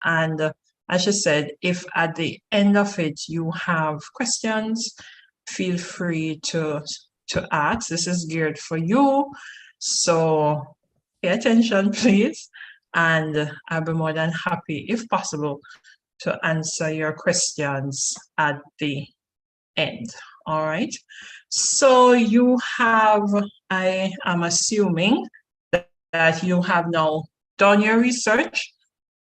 And as I said, if at the end of it you have questions, feel free to ask. This is geared for you. So pay attention, please. And I'll be more than happy, if possible, to answer your questions at the end. All right. So you have, I am assuming that you have now done your research.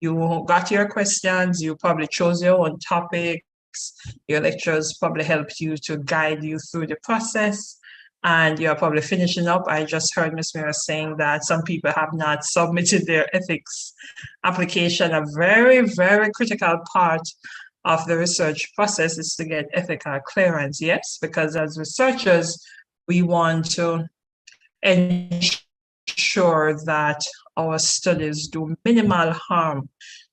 You got your questions, you probably chose your own topics. Your lecturers probably helped you to guide you through the process. And you're probably finishing up. I just heard Ms. Mira saying that some people have not submitted their ethics application. A very, very critical part of the research process is to get ethical clearance, yes, because as researchers, we want to ensure that our studies do minimal harm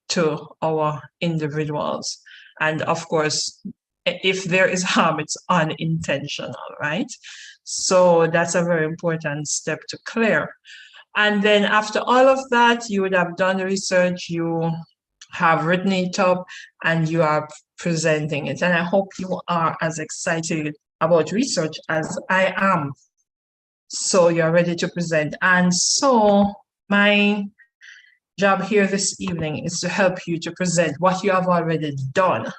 to our individuals. And of course, if there is harm, it's unintentional, right? So that's a very important step to clear. And then after all of that, you would have done the research, you have written it up, and you are presenting it. And I hope you are as excited about research as I am. So you're ready to present. And so my job here this evening is to help you to present what you have already done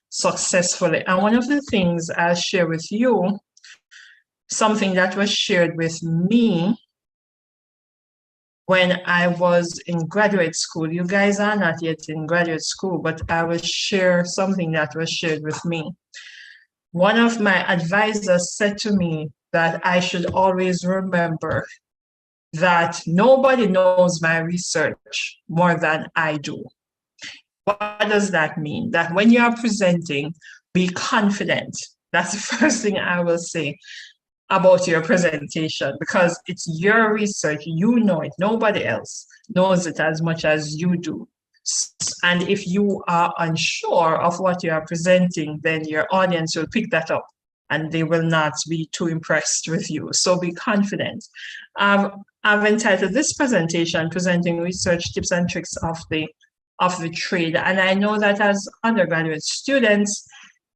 successfully. And one of the things I'll share with you, something that was shared with me when I was in graduate school. You guys are not yet in graduate school, but I will share something that was shared with me. One of my advisors said to me that I should always remember that nobody knows my research more than I do. What does that mean? That when you are presenting, be confident. That's the first thing I will say about your presentation, because it's your research. You know it. Nobody else knows it as much as you do. And if you are unsure of what you are presenting, then your audience will pick that up and they will not be too impressed with you. So be confident. I've entitled this presentation, Presenting Research Tips and Tricks of the Trade. And I know that as undergraduate students,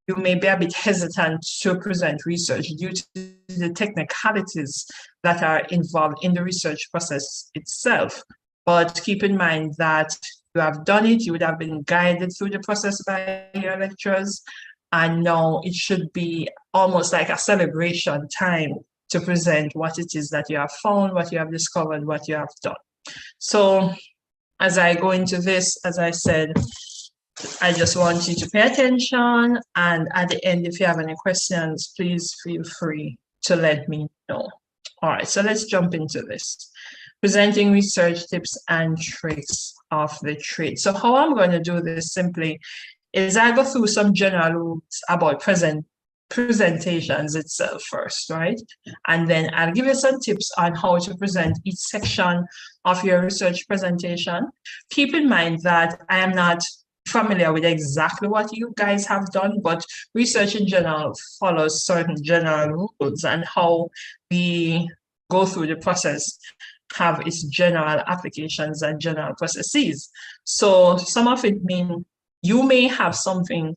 you may be a bit hesitant to present research due to the technicalities that are involved in the research process itself. But keep in mind that you have done it, you would have been guided through the process by your lecturers, and now it should be almost like a celebration time to present what it is that you have found, what you have discovered, what you have done. So as I go into this, as I said, I just want you to pay attention, and at the end, if you have any questions, please feel free to let me know. All right, so let's jump into this. Presenting research tips and tricks of the trade. So how I'm going to do this simply is I go through some general rules about presentations itself first, right? And then I'll give you some tips on how to present each section of your research presentation. Keep in mind that I am not familiar with exactly what you guys have done, but research in general follows certain general rules, and how we go through the process have its general applications and general processes. So some of it mean you may have something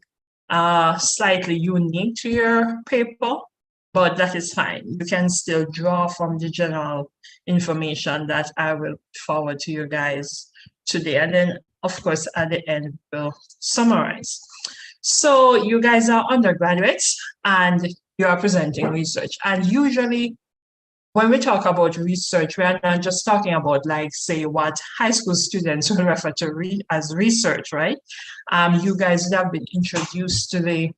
slightly unique to your paper, but that is fine. You can still draw from the general information that I will forward to you guys today. And then, of course, at the end, we'll summarize. So you guys are undergraduates and you are presenting research. And usually when we talk about research, we are not just talking about, like, say, what high school students will refer to as research, right? You guys would have been introduced to the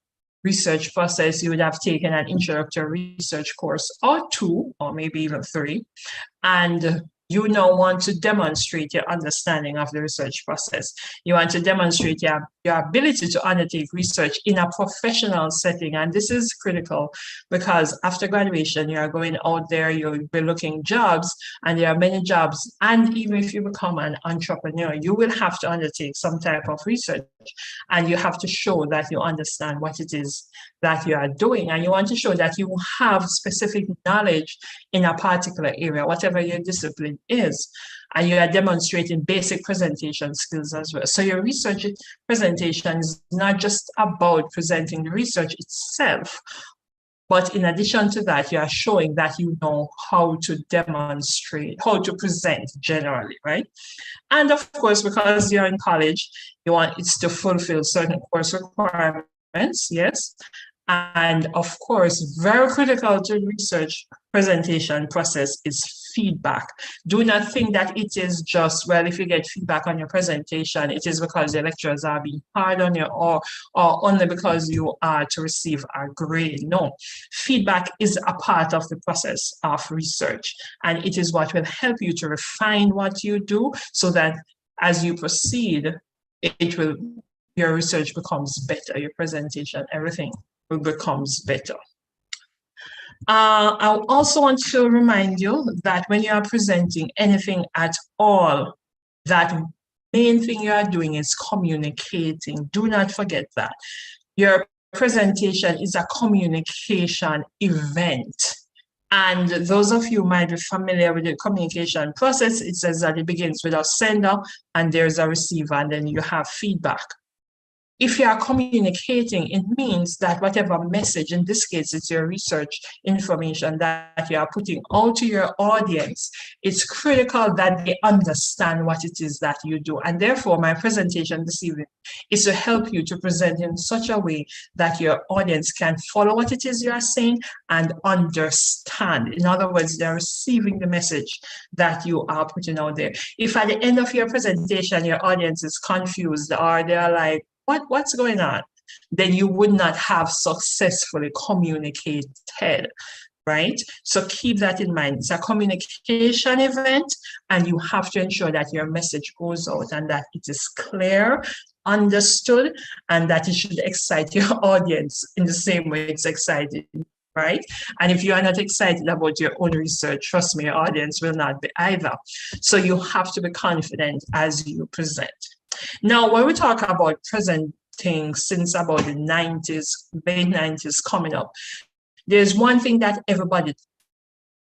research process. You would have taken an introductory research course or two, or maybe even three. And you now want to demonstrate your understanding of the research process. You want to demonstrate your ability to undertake research in a professional setting. And this is critical because after graduation, you are going out there, you'll be looking jobs, and there are many jobs. And even if you become an entrepreneur, you will have to undertake some type of research. and you have to show that you understand what it is that you are doing, and you want to show that you have specific knowledge in a particular area, whatever your discipline is, and you are demonstrating basic presentation skills as well. So your research presentation is not just about presenting the research itself, but in addition to that, you are showing that you know how to demonstrate, how to present generally, right? And of course, because you're in college, you want it to fulfill certain course requirements, yes. And of course, very critical to research presentation process is feedback. Do not think that it is just, well, if you get feedback on your presentation, it is because the lecturers are being hard on you, or only because you are to receive a grade. No, feedback is a part of the process of research, and it is what will help you to refine what you do, so that as you proceed, your research becomes better, your presentation, everything becomes better. I also want to remind you that when you are presenting anything at all, that main thing you are doing is communicating. Do not forget that. Your presentation is a communication event. And those of you might be familiar with the communication process. It says that it begins with a sender and there's a receiver, and then you have feedback. If you are communicating, it means that whatever message, in this case, it's your research information that you are putting out to your audience, it's critical that they understand what it is that you do. And therefore, my presentation this evening is to help you to present in such a way that your audience can follow what it is you are saying and understand. In other words, they're receiving the message that you are putting out there. If at the end of your presentation, your audience is confused, or they're like, what's going on? Then you would not have successfully communicated, right? So keep that in mind. It's a communication event, and you have to ensure that your message goes out and that it is clear, understood, and that it should excite your audience in the same way it's exciting, right? And if you are not excited about your own research, trust me, your audience will not be either. So you have to be confident as you present. Now, when we talk about presenting since about the 90s, late 90s coming up, there's one thing that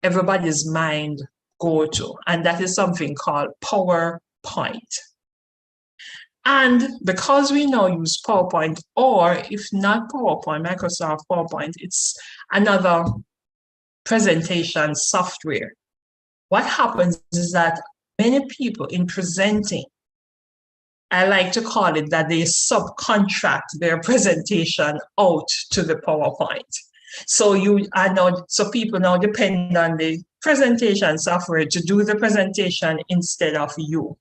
everybody's mind go to, and that is something called PowerPoint. And because we now use PowerPoint, or if not PowerPoint, Microsoft PowerPoint, it's another presentation software. What happens is that many people in presenting, I like to call it that they subcontract their presentation out to the PowerPoint. So people now depend on the presentation software to do the presentation instead of you.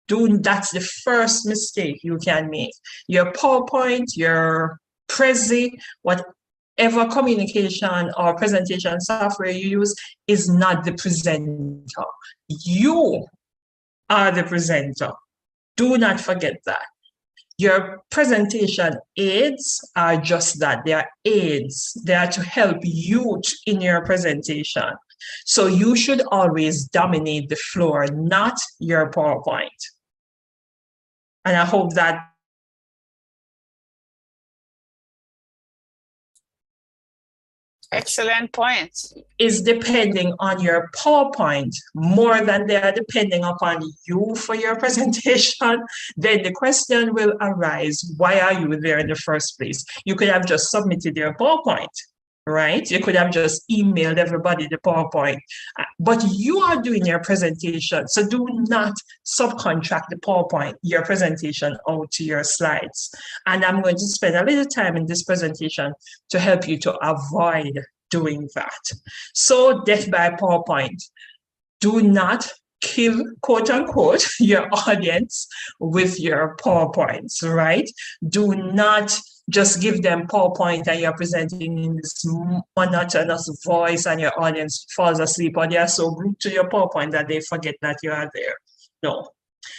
That's the first mistake you can make. Your PowerPoint, your Prezi, whatever communication or presentation software you use is not the presenter. You are the presenter. Do not forget that. Your presentation aids are just that. They are aids. They are to help you in your presentation. So you should always dominate the floor, not your PowerPoint. And I hope that excellent point. Is depending on your PowerPoint more than they are depending upon you for your presentation, then the question will arise, why are you there in the first place? You could have just submitted your PowerPoint, right? You could have just emailed everybody the PowerPoint, but you are doing your presentation. So do not subcontract the PowerPoint, your presentation, out to your slides. And I'm going to spend a little time in this presentation to help you to avoid doing that. So death by PowerPoint. Do not kill, quote unquote, your audience with your PowerPoints, right? Do not just give them PowerPoint and you're presenting in this monotonous voice and your audience falls asleep, or they are so glued to your PowerPoint that they forget that you are there. No.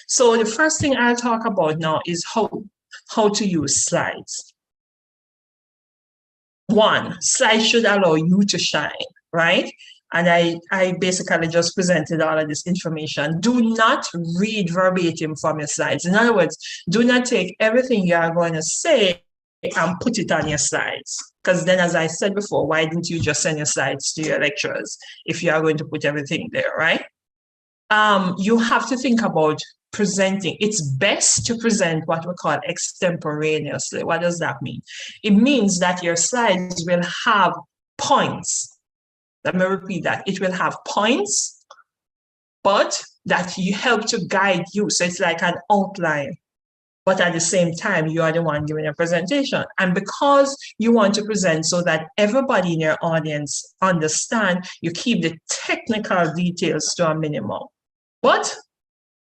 So the first thing I'll talk about now is how to use slides. One, slides should allow you to shine, right? And I basically just presented all of this information. Do not read verbatim from your slides. In other words, do not take everything you are going to say and put it on your slides. Because then, as I said before, why didn't you just send your slides to your lecturers if you are going to put everything there, right? You have to think about presenting. It's best to present what we call extemporaneously. What does that mean? It means that your slides will have points. Let me repeat that. It will have points, but that you help to guide you. So it's like an outline. But at the same time, you are the one giving a presentation. And because you want to present so that everybody in your audience understand, you keep the technical details to a minimum. But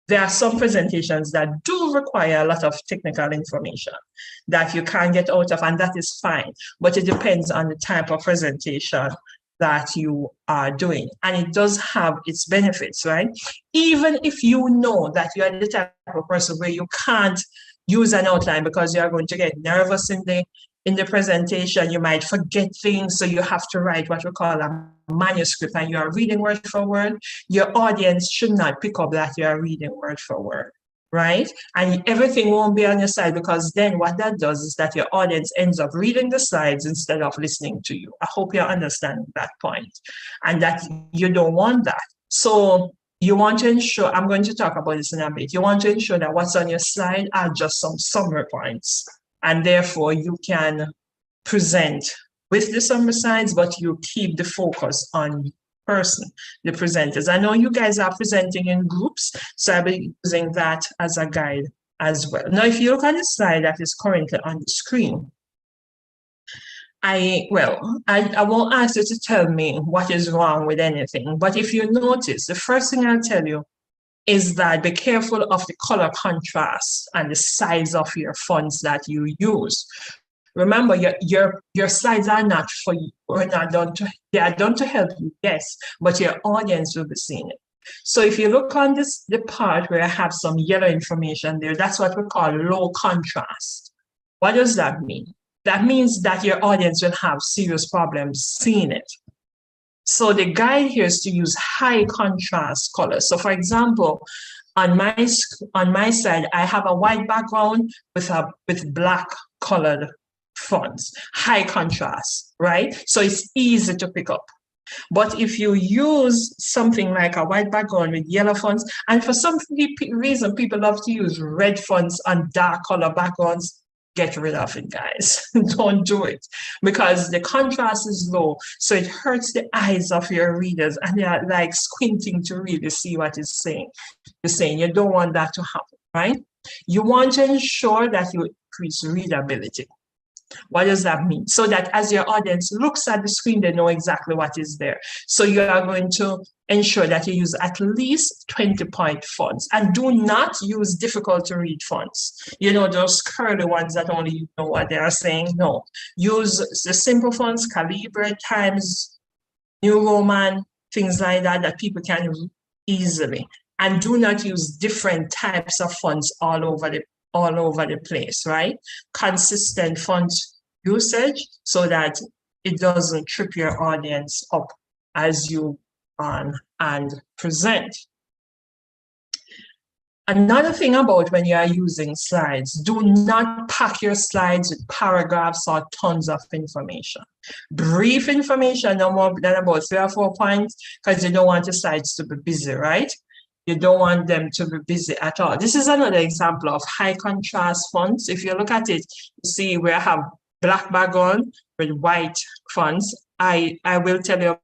there are some presentations that do require a lot of technical information that you can't get out of, and that is fine. But it depends on the type of presentation that you are doing. And it does have its benefits, right? Even if you know that you are the type of person where you can't use an outline because you are going to get nervous in the presentation, you might forget things, so you have to write what we call a manuscript and you are reading word for word, your audience should not pick up that you are reading word for word, right? And everything won't be on your side, because then what that does is that your audience ends up reading the slides instead of listening to you. I hope you understand that point, and that you don't want that. So you want to ensure, I'm going to talk about this in a bit, you want to ensure that what's on your slide are just some summary points, and therefore you can present with the summary slides, but you keep the focus on person, the presenters. I know you guys are presenting in groups, so I'll be using that as a guide as well. Now, if you look at the slide that is currently on the screen, I won't ask you to tell me what is wrong with anything, but if you notice, the first thing I'll tell you is that be careful of the color contrast and the size of your fonts that you use. Remember, your slides are not for you, or not done to, they are done to help you, yes, but your audience will be seeing it. So if you look on the part where I have some yellow information there, that's what we call low contrast. What does that mean? That means that your audience will have serious problems seeing it. So the guide here is to use high contrast colors. So for example, on my side, I have a white background with black colored fonts, high contrast, right? So it's easy to pick up. But if you use something like a white background with yellow fonts, and for some reason people love to use red fonts on dark color backgrounds, get rid of it, guys. Don't do it, because the contrast is low, so it hurts the eyes of your readers, and they are like squinting to really see what it's saying. You're saying you don't want that to happen, right? You want to ensure that you increase readability. What does that mean? So that as your audience looks at the screen, they know exactly what is there. So you are going to ensure that you use at least 20-point fonts, and do not use difficult to read fonts. You know, those curly ones that only you know what they are saying. No, use the simple fonts, Calibra, Times New Roman, things like that, that people can read easily. And do not use different types of fonts all over the place, right? Consistent font usage so that it doesn't trip your audience up as you on and present. Another thing about when you are using slides, do not pack your slides with paragraphs or tons of information. Brief information, no more than about 3 or 4 points, because you don't want your slides to be busy, right? You don't want them to be busy at all. This is another example of high contrast fonts. If you look at it, you see where I have black background with white fonts. I will tell you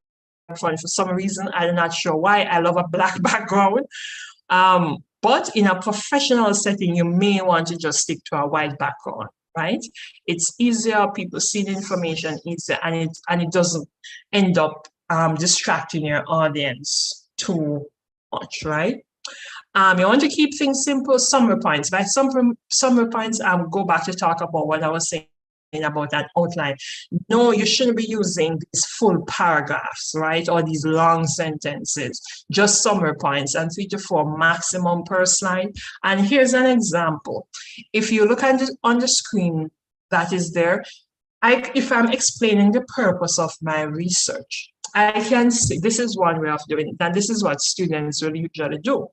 for some reason, I'm not sure why, I love a black background. But in a professional setting, you may want to just stick to a white background, right? It's easier, people see the information easier, and it doesn't end up distracting your audience too much, right? You want to keep things simple. Summary points. By summary points, go back to talk about what I was saying about that outline. No, you shouldn't be using these full paragraphs, right? Or these long sentences, just summary points, and 3 to 4 maximum per slide. And here's an example. If you look at it on the screen that is there, if I'm explaining the purpose of my research, I can see this is one way of doing it, and this is what students will usually do.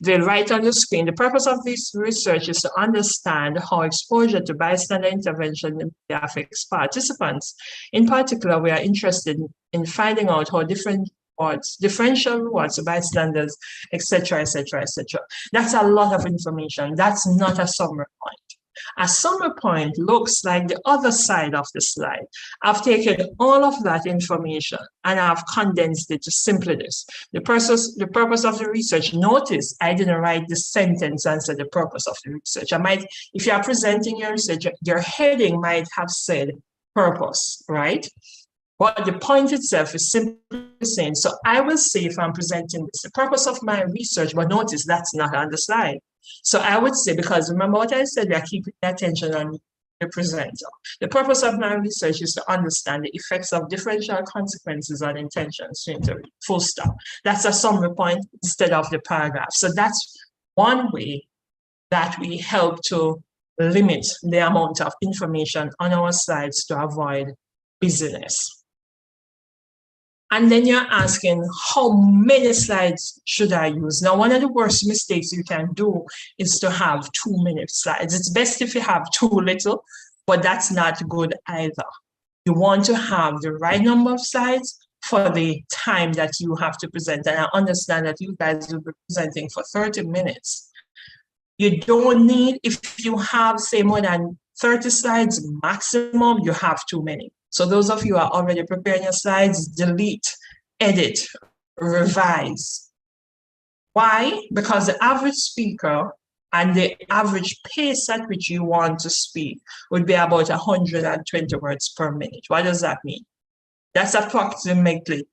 They'll write on the screen. The purpose of this research is to understand how exposure to bystander intervention affects participants. In particular, we are interested in finding out how differential rewards to bystanders, etc., etc., etc. That's a lot of information. That's not a summary point. A summary point looks like the other side of the slide. I've taken all of that information and I've condensed it to simply this. The purpose of the research, notice I didn't write the sentence and say the purpose of the research. If you are presenting your research, your heading might have said purpose, right? But the point itself is simply saying, so I will say if I'm presenting this, the purpose of my research, but notice that's not on the slide. So I would say, because remember what I said, we are keeping attention on the presenter. The purpose of my research is to understand the effects of differential consequences on intentions to interview, full stop. That's a summary point instead of the paragraph. So that's one way that we help to limit the amount of information on our slides to avoid busyness. And then you're asking, how many slides should I use? Now, one of the worst mistakes you can do is to have too many slides. It's best if you have too little, but that's not good either. You want to have the right number of slides for the time that you have to present. And I understand that you guys will be presenting for 30 minutes. You don't need, if you have, say, more than 30 slides maximum, you have too many. So those of you who are already preparing your slides, delete, edit, revise. Why? Because the average speaker and the average pace at which you want to speak would be about 120 words per minute. What does that mean? That's approximately,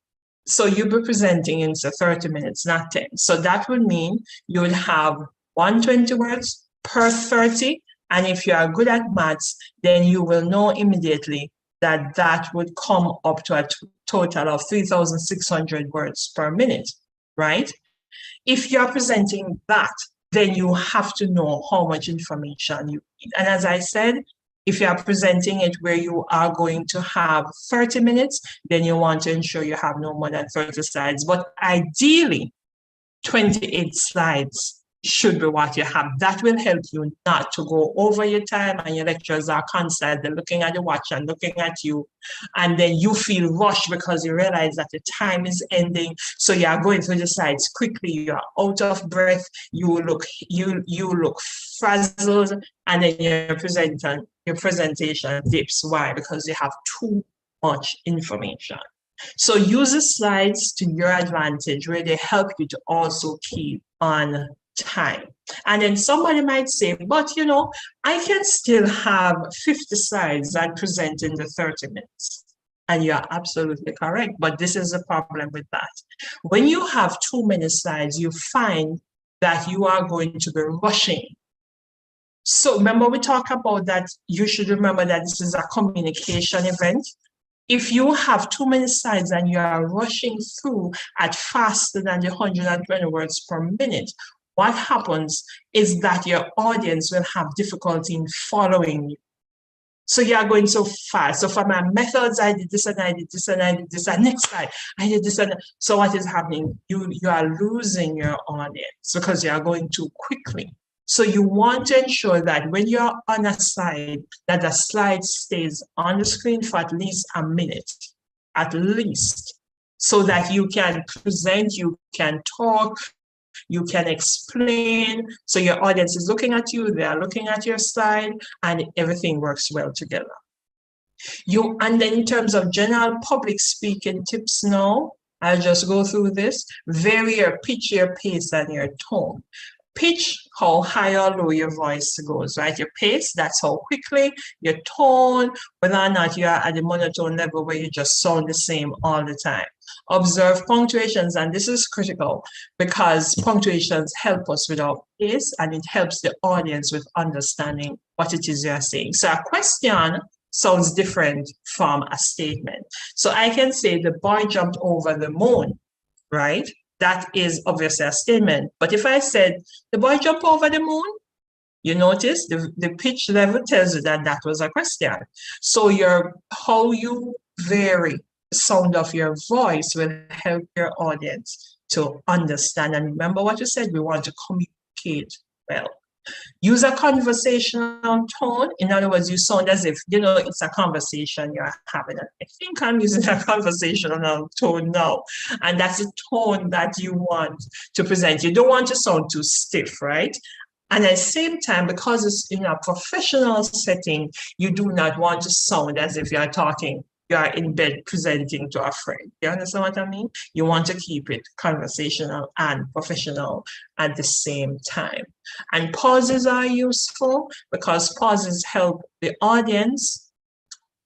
so you'll be presenting in 30 minutes, not 10. So that would mean you would have 120 words per 30. And if you are good at maths, then you will know immediately that would come up to a total of 3,600 words per minute, right? If you're presenting that, then you have to know how much information you need. And as I said, if you are presenting it where you are going to have 30 minutes, then you want to ensure you have no more than 30 slides. But ideally, 28 slides should be what you have. That will help you not to go over your time, and your lecturers are constantly looking at the watch and looking at you, and then you feel rushed because you realize that the time is ending. So you are going through the slides quickly, you are out of breath, you look frazzled, and then your presentation dips. Why? Because you have too much information. So use the slides to your advantage, where they help you to also keep on time. And then somebody might say, but you know, I can still have 50 slides and present in the 30 minutes. And you're absolutely correct, but this is the problem with that. When you have too many slides, you find that you are going to be rushing. So remember, we talked about that. You should remember that this is a communication event. If you have too many slides and you are rushing through at faster than the 120 words per minute, what happens is that your audience will have difficulty in following you. So you are going so fast. So for my methods, I did this and I did this and I did this, and next slide, I did this. And so what is happening? You are losing your audience because you are going too quickly. So you want to ensure that when you're on a slide, that the slide stays on the screen for at least a minute, at least, so that you can present, you can talk, you can explain. So your audience is looking at you, they are looking at your slide, and everything works well together. And then in terms of general public speaking tips now, I'll just go through this. Vary your pitch, your pace, and your tone. Pitch, how high or low your voice goes, right? Your pace, that's how quickly, your tone, whether or not you are at the monotone level where you just sound the same all the time. Observe punctuations, and this is critical because punctuations help us with our pace, and it helps the audience with understanding what it is you're saying. So a question sounds different from a statement. So I can say the boy jumped over the moon, right? That is obviously a statement. But if I said, the boy jumped over the moon, you notice the pitch level tells you that that was a question. So how you vary sound of your voice will help your audience to understand. And remember what you said, we want to communicate well. Use a conversational tone. In other words, you sound as if, you know, it's a conversation you're having. I think I'm using a conversational tone now. And that's the tone that you want to present. You don't want to sound too stiff, right? And at the same time, because it's in a professional setting, you do not want to sound as if you're talking, you are in bed presenting to a friend. You understand what I mean? You want to keep it conversational and professional at the same time. And pauses are useful because pauses help the audience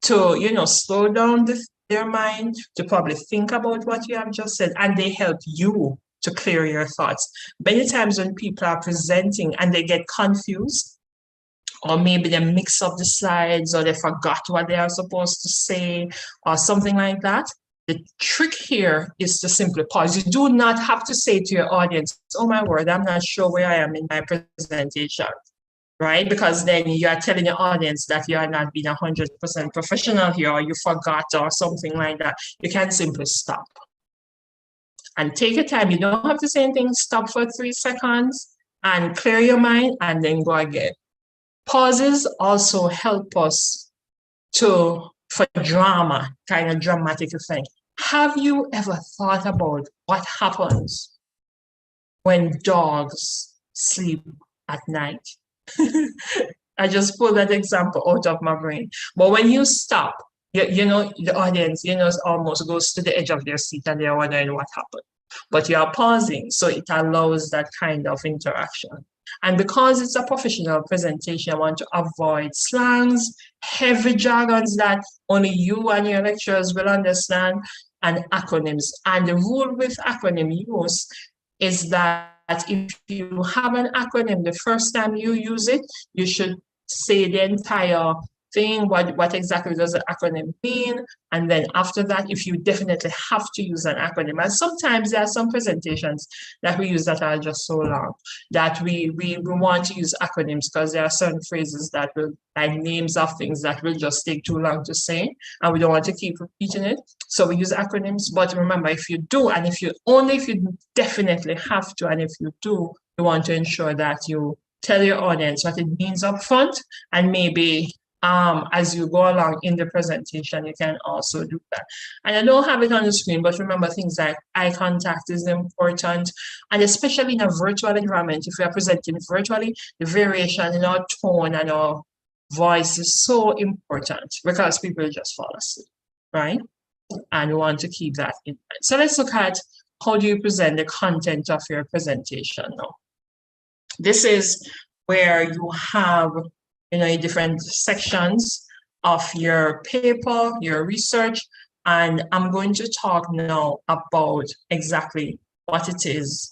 to, you know, slow down their mind, to probably think about what you have just said, and they help you to clear your thoughts. Many times when people are presenting and they get confused, or maybe they mix up the slides, or they forgot what they are supposed to say, or something like that, the trick here is to simply pause. You do not have to say to your audience, oh my word, I'm not sure where I am in my presentation, right? Because then you are telling your audience that you are not being 100% professional here, or you forgot, or something like that. You can simply stop. And take your time. You don't have to say anything. Stop for 3 seconds and clear your mind and then go again. Pauses also help us for drama, kind of dramatic effect. Have you ever thought about what happens when dogs sleep at night? I just pulled that example out of my brain. But when you stop, you know, the audience, you know, almost goes to the edge of their seat and they're wondering what happened. But you are pausing, so it allows that kind of interaction. And because it's a professional presentation, I want to avoid slangs, heavy jargons that only you and your lecturers will understand, and acronyms. And the rule with acronym use is that if you have an acronym, the first time you use it, you should say the entire thing, what exactly does the acronym mean, and then after that, if you definitely have to use an acronym. And sometimes there are some presentations that we use that are just so long that we want to use acronyms because there are certain phrases that will, like names of things that will just take too long to say, and we don't want to keep repeating it, so we use acronyms. But remember, if you do, and if you definitely have to, and if you do, you want to ensure that you tell your audience what it means up front, and maybe as you go along in the presentation, you can also do that. And I don't have it on the screen, but remember things like eye contact is important. And especially in a virtual environment, if we are presenting virtually, the variation in our tone and our voice is so important because people just fall asleep, right? And we want to keep that in mind. So let's look at how do you present the content of your presentation now. This is where you have, you know, different sections of your paper, your research, and I'm going to talk now about exactly what it is,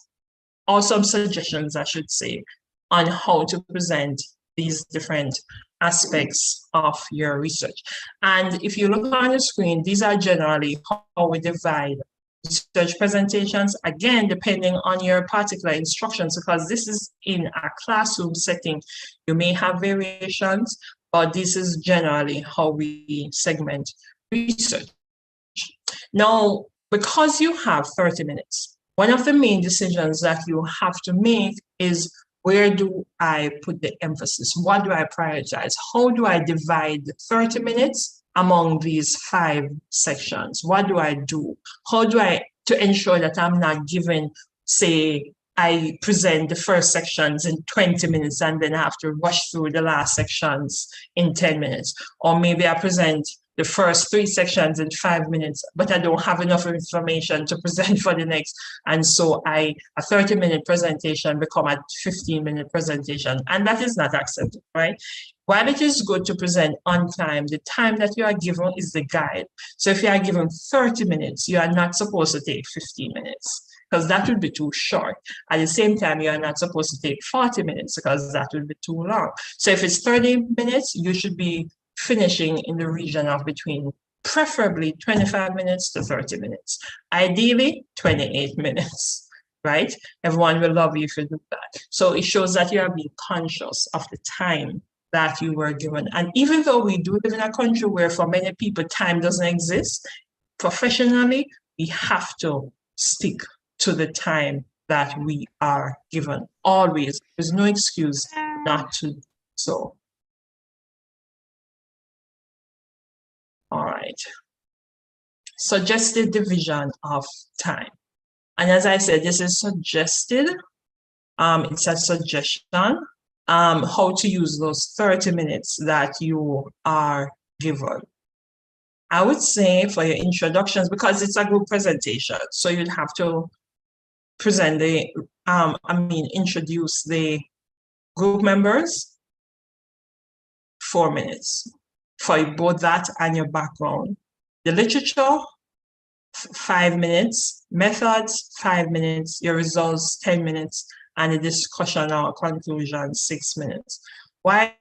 or some suggestions, I should say, on how to present these different aspects of your research. And if you look on the screen, these are generally how we divide research presentations, again, depending on your particular instructions, because this is in a classroom setting. You may have variations, but this is generally how we segment research. Now, because you have 30 minutes, one of the main decisions that you have to make is, where do I put the emphasis? What do I prioritize? How do I divide the 30 minutes among these 5 sections? What do I do? How do I, to ensure that I'm not given, say, I present the first sections in 20 minutes and then I have to rush through the last sections in 10 minutes. Or maybe I present the first 3 sections in 5 minutes, but I don't have enough information to present for the next. And so a 30-minute presentation become a 15-minute presentation. And that is not acceptable, right? While it is good to present on time, the time that you are given is the guide. So if you are given 30 minutes, you are not supposed to take 15 minutes because that would be too short. At the same time, you are not supposed to take 40 minutes because that would be too long. So if it's 30 minutes, you should be finishing in the region of between preferably 25 minutes to 30 minutes. Ideally, 28 minutes. Right? Everyone will love you if you do that. So it shows that you are being conscious of the time that you were given. And even though we do live in a country where for many people time doesn't exist, professionally, we have to stick to the time that we are given. Always. There's no excuse not to do so. All right. Suggested division of time. And as I said, this is suggested. It's a suggestion. How to use those 30 minutes that you are given. I would say for your introductions, because it's a group presentation, so you'd have to present the, introduce the group members, 4 minutes for both that and your background. The literature, 5 minutes, methods, 5 minutes, your results, 10 minutes, and the discussion or conclusion, 6 minutes. Why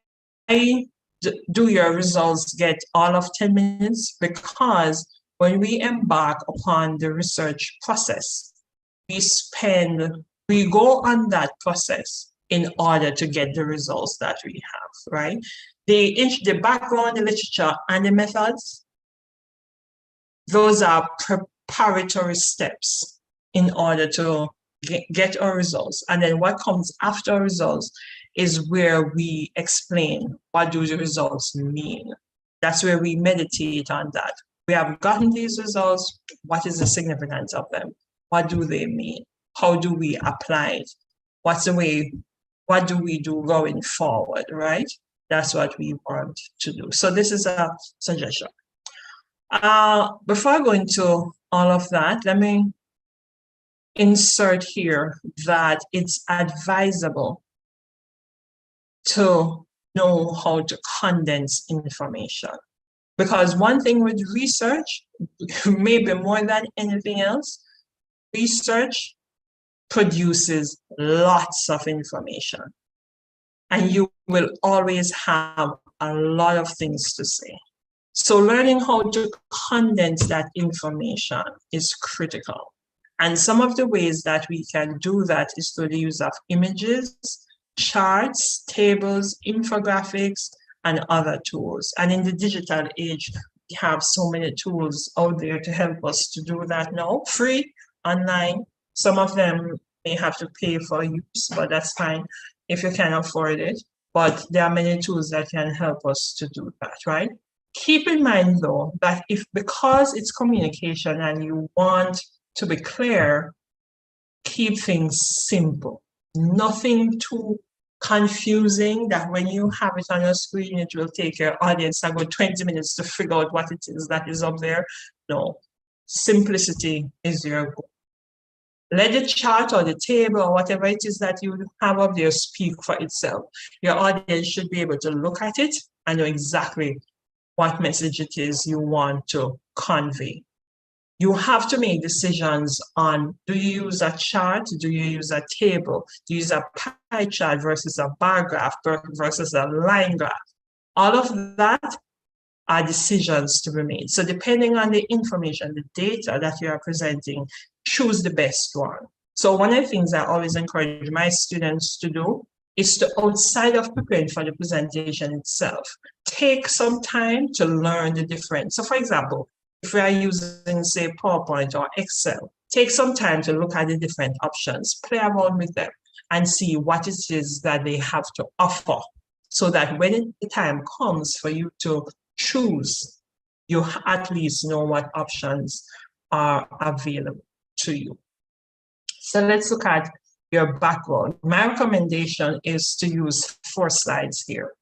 do your results get all of 10 minutes? Because when we embark upon the research process, we go on that process in order to get the results that we have, right? The background, the literature, and the methods, those are preparatory steps in order to get our results. And then what comes after results is where we explain what do the results mean. That's where we meditate on that. We have gotten these results. What is the significance of them? What do they mean? How do we apply it? What do we do going forward, right? That's what we want to do. So this is a suggestion. Before I go into all of that, let me insert here that it's advisable to know how to condense information. Because one thing with research, maybe more than anything else, research produces lots of information. And you will always have a lot of things to say. So learning how to condense that information is critical. And some of the ways that we can do that is through the use of images, charts, tables, infographics, and other tools. And in the digital age, we have so many tools out there to help us to do that now, free, online. Some of them may have to pay for use, but that's fine if you can afford it. But there are many tools that can help us to do that, right? Keep in mind, though, that because it's communication and you want to be clear, keep things simple. Nothing too confusing that when you have it on your screen, it will take your audience about 20 minutes to figure out what it is that is up there. No, simplicity is your goal. Let the chart or the table or whatever it is that you have up there speak for itself. Your audience should be able to look at it and know exactly what message it is you want to convey. You have to make decisions on, do you use a chart? Do you use a table? Do you use a pie chart versus a bar graph versus a line graph? All of that are decisions to be made. So depending on the information, the data that you are presenting, choose the best one. So one of the things I always encourage my students to do is to, outside of preparing for the presentation itself, take some time to learn the difference. So for example, if we are using, say, PowerPoint or Excel, take some time to look at the different options, play around with them, and see what it is that they have to offer, so that when the time comes for you to choose, you at least know what options are available to you. So let's look at your background. My recommendation is to use 4 slides here.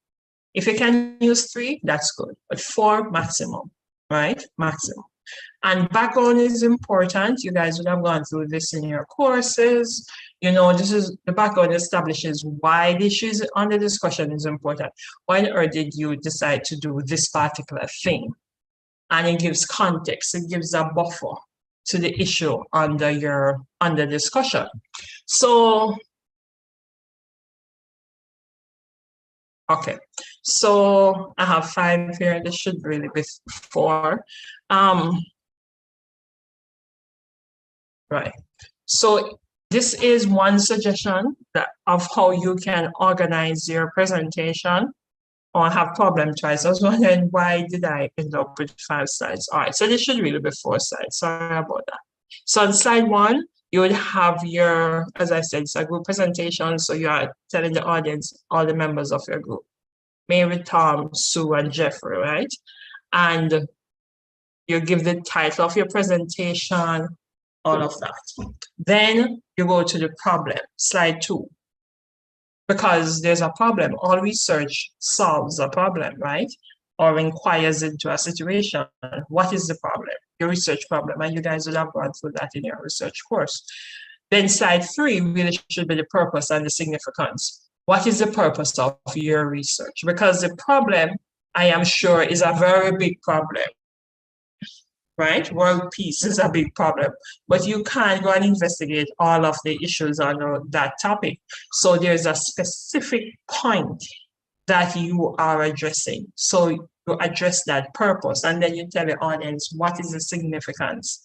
If you can use 3, that's good, but 4 maximum. Right? Maximum. And background is important. You guys would have gone through this in your courses. You know, this is the background establishes why the issues under discussion is important. Why on earth did you decide to do this particular thing? And it gives context, it gives a buffer to the issue under discussion. So okay, so I have 5 here. This should really be 4. Right. So this is one suggestion of how you can organize your presentation or have problem twice. I was wondering, why did I end up with 5 slides? All right, so this should really be 4 slides. Sorry about that. So on slide 1, you would have your, as I said, it's a group presentation. So you are telling the audience, all the members of your group, Mary, Tom, Sue, and Jeffrey, right? And you give the title of your presentation, all of that. Then you go to the problem, slide 2. Because there's a problem. All research solves a problem, right? Or inquires into a situation. What is the problem? Your research problem. And you guys would have gone through that in your research course. Then slide 3 really should be the purpose and the significance. What is the purpose of your research? Because the problem, I am sure, is a very big problem. Right? World peace is a big problem, but you can't go and investigate all of the issues on that topic. So there's a specific point that you are addressing. So you address that purpose, and then you tell the audience what is the significance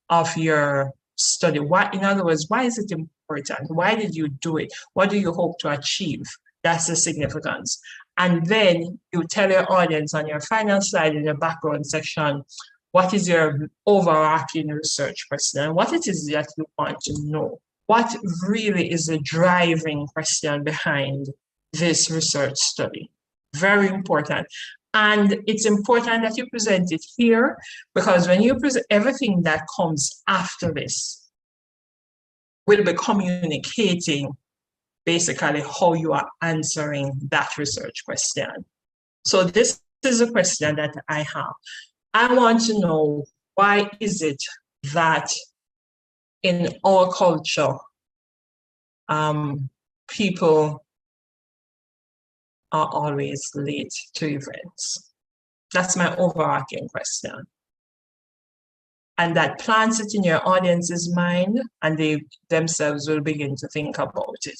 of your study. What, in other words, why is it important? Why did you do it? What do you hope to achieve? That's the significance. And then you tell your audience on your final slide in the background section, what is your overarching research question? What it is that you want to know? What really is the driving question behind this research study? Very important. And it's important that you present it here, because when you present, everything that comes after this will be communicating basically how you are answering that research question. So this is a question that I have. I want to know, why is it that in our culture, people are always late to events? That's my overarching question. And that plants it in your audience's mind, and they themselves will begin to think about it.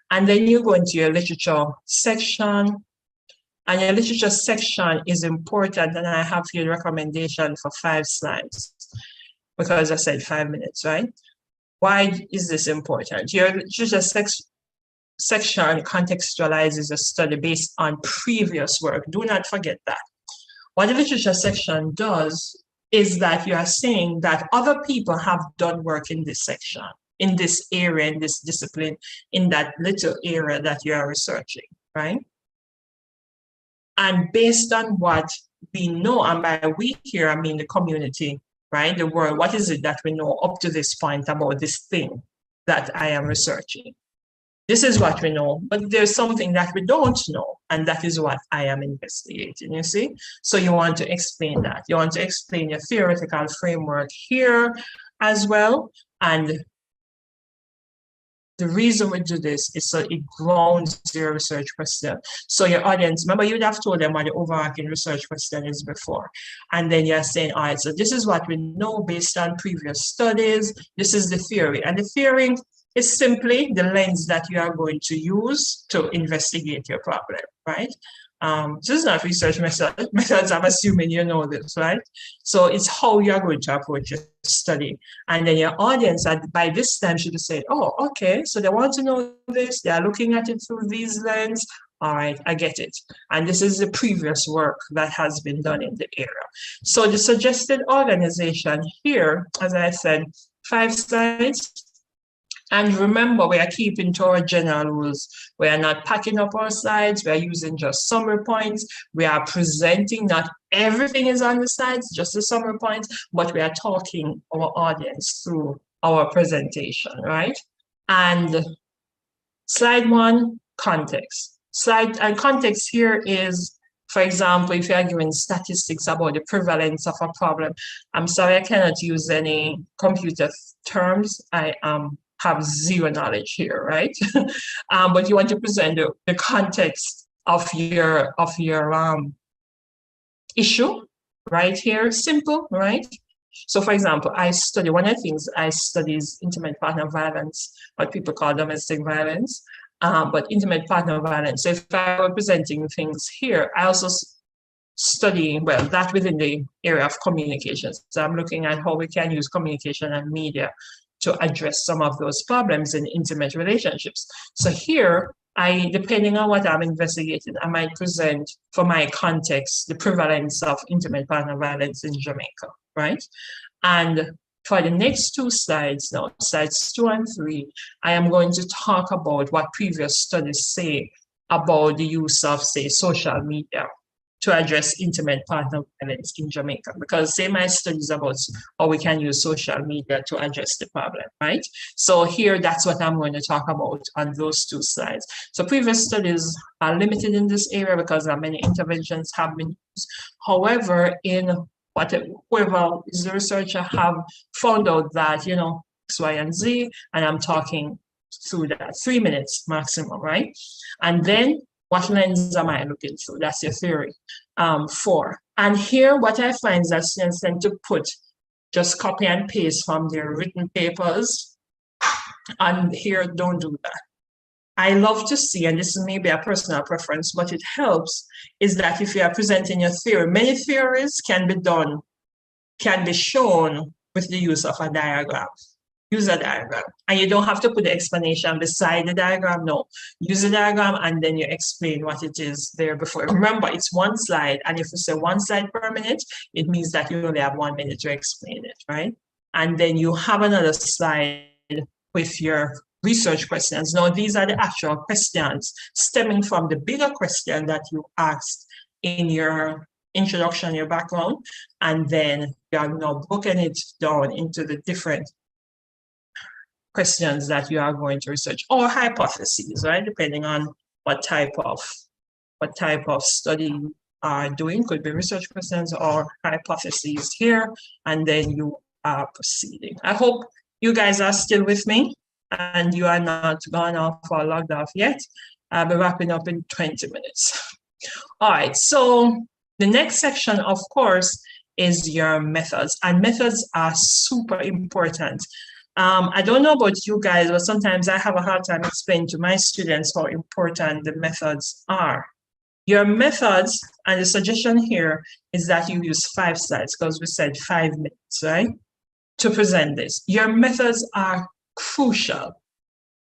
And then you go into your literature section. And your literature section is important, and I have your recommendation for 5 slides, because I said 5 minutes, right? Why is this important? Your literature section contextualizes a study based on previous work. Do not forget that. What the literature section does is that you are saying that other people have done work in this section, in this area, in this discipline, in that little area that you are researching, right? And based on what we know, and by we here, I mean the community, right? The world, what is it that we know up to this point about this thing that I am researching? This is what we know, but there's something that we don't know, and that is what I am investigating, you see? So you want to explain that. You want to explain your theoretical framework here as well, and the reason we do this is so it grounds your research question. So your audience, remember, you'd have told them what the overarching research question is before. And then you're saying, all right, so this is what we know based on previous studies. This is the theory. And the theory is simply the lens that you are going to use to investigate your problem, right? This is not research methods, I'm assuming you know this, right? So it's how you're going to approach your study. And then your audience, by this time, should have said, oh, okay, so they want to know this, they're looking at it through these lenses. All right, I get it. And this is the previous work that has been done in the area. So the suggested organization here, as I said, 5 slides. And remember, we are keeping to our general rules. We are not packing up our slides. We are using just summary points. We are presenting, not everything is on the slides, just the summary points, but we are talking our audience through our presentation, right? And slide 1, context. And context here is, for example, if you are giving statistics about the prevalence of a problem. I'm sorry, I cannot use any computer terms. I have zero knowledge here, right? But you want to present the context of your issue right here, simple, right? So for example, one of the things I study is intimate partner violence, what people call domestic violence, but intimate partner violence. So if I were presenting things here, I also study, well, that within the area of communications. So I'm looking at how we can use communication and media to address some of those problems in intimate relationships. So here, depending on what I'm investigating, I might present for my context the prevalence of intimate partner violence in Jamaica, right? And for the next two slides now, slides 2 and 3, I am going to talk about what previous studies say about the use of, say, social media to address intimate partner violence in Jamaica, because say my studies about how we can use social media to address the problem, right? So here, that's what I'm going to talk about on those two slides. So previous studies are limited in this area because many interventions have been used. However, whoever is the researcher have found out that, you know, X, Y, and Z, and I'm talking through that 3 minutes maximum, right? And then what lens am I looking through? That's your theory. 4. And here, what I find is that students tend to just copy and paste from their written papers. And here, don't do that. I love to see, and this is maybe a personal preference, but it helps, is that if you are presenting your theory, many theories can be shown with the use of a diagram. Use a diagram. And you don't have to put the explanation beside the diagram. No, use the diagram and then you explain what it is there before. Remember, it's one slide. And if you say one slide per minute, it means that you only have 1 minute to explain it, right? And then you have another slide with your research questions. Now, these are the actual questions stemming from the bigger question that you asked in your introduction, your background, and then you have now broken it down into the different questions that you are going to research, or hypotheses, right? Depending on what type of study you are doing. Could be research questions or hypotheses here, and then you are proceeding. I hope you guys are still with me and you are not gone off or logged off yet. I'll be wrapping up in 20 minutes. All right, so the next section, of course, is your methods, and methods are super important. I don't know about you guys, but sometimes I have a hard time explaining to my students how important the methods are. Your methods, and the suggestion here is that you use 5 slides, because we said 5 minutes, right, to present this. Your methods are crucial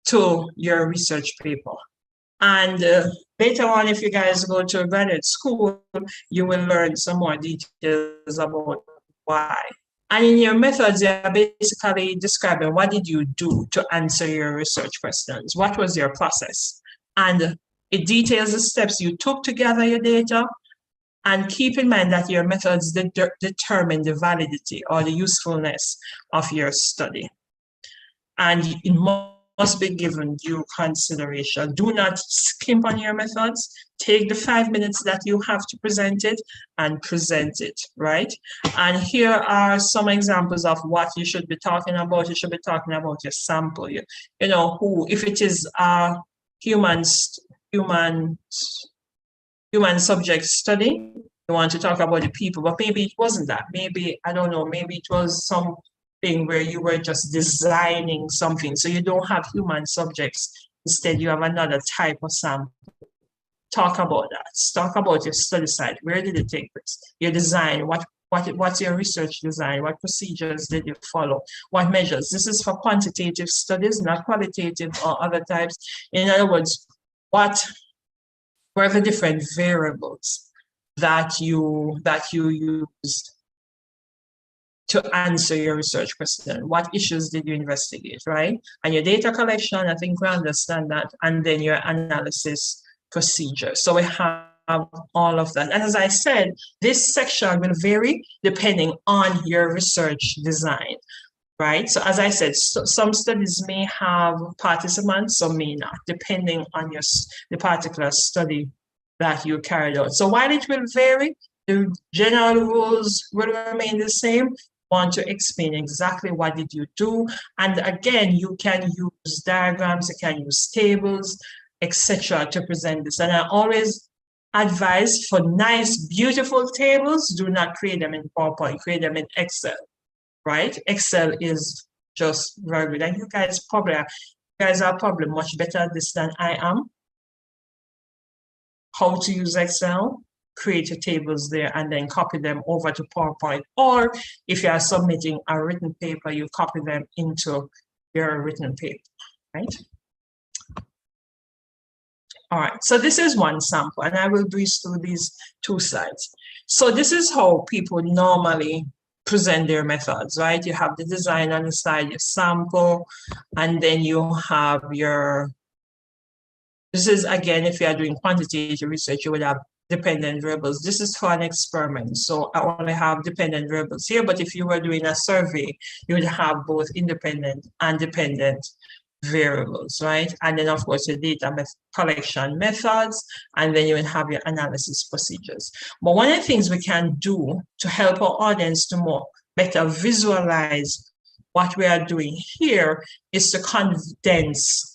to your research paper. And later on, if you guys go to graduate school, you will learn some more details about why. And in your methods, you're basically describing what did you do to answer your research questions? What was your process? And it details the steps you took to gather your data. And keep in mind that your methods determine the validity or the usefulness of your study. And it must be given due consideration. Do not skimp on your methods. Take the 5 minutes that you have to present it and present it, right? And here are some examples of what you should be talking about. You should be talking about your sample. You know, if it is a human subject study, you want to talk about the people, but maybe it wasn't that. Maybe, I don't know, maybe it was some thing where you were just designing something. So you don't have human subjects. Instead, you have another type of sample. Talk about that. Talk about your study site. Where did it take place? Your design. What's your research design? What procedures did you follow? What measures? This is for quantitative studies, not qualitative or other types. In other words, what were the different variables that you used to answer your research question? What issues did you investigate, right? And your data collection, I think we understand that, and then your analysis procedure. So we have all of that. And as I said, this section will vary depending on your research design, right? So as I said, some studies may have participants, some may not, depending on the particular study that you carried out. So while it will vary, the general rules will remain the same. Want to explain exactly what did you do, and again, you can use diagrams, you can use tables, etc. to present this. And I always advise, for nice, beautiful tables, do not create them in PowerPoint, create them in Excel, right? Excel is just very good, and you guys are probably much better at this than I am. How to use Excel, create your tables there, and then copy them over to PowerPoint. Or if you are submitting a written paper, you copy them into your written paper, right? All right, so this is one sample, and I will breeze through these two slides. So this is how people normally present their methods, right? You have the design on the side, your sample, and then you have your, this is again, if you are doing quantitative research, you would have dependent variables. This is for an experiment. So I only have dependent variables here, but if you were doing a survey, you would have both independent and dependent variables, right? And then of course your data collection methods, and then you will have your analysis procedures. But one of the things we can do to help our audience to more better visualize what we are doing here is to condense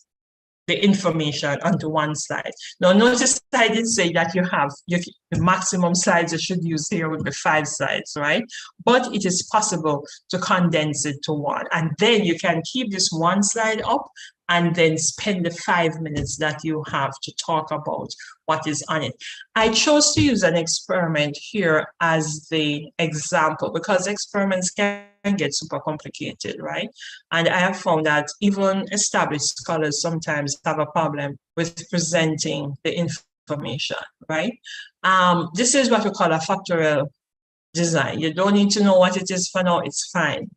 the information onto one slide. Now, notice I did say that you have the maximum slides you should use here would be 5 slides, right? But it is possible to condense it to one. And then you can keep this one slide up and then spend the 5 minutes that you have to talk about what is on it. I chose to use an experiment here as the example because experiments can get super complicated, right? And I have found that even established scholars sometimes have a problem with presenting the information, right? This is what we call a factorial design. You don't need to know what it is for now, it's fine.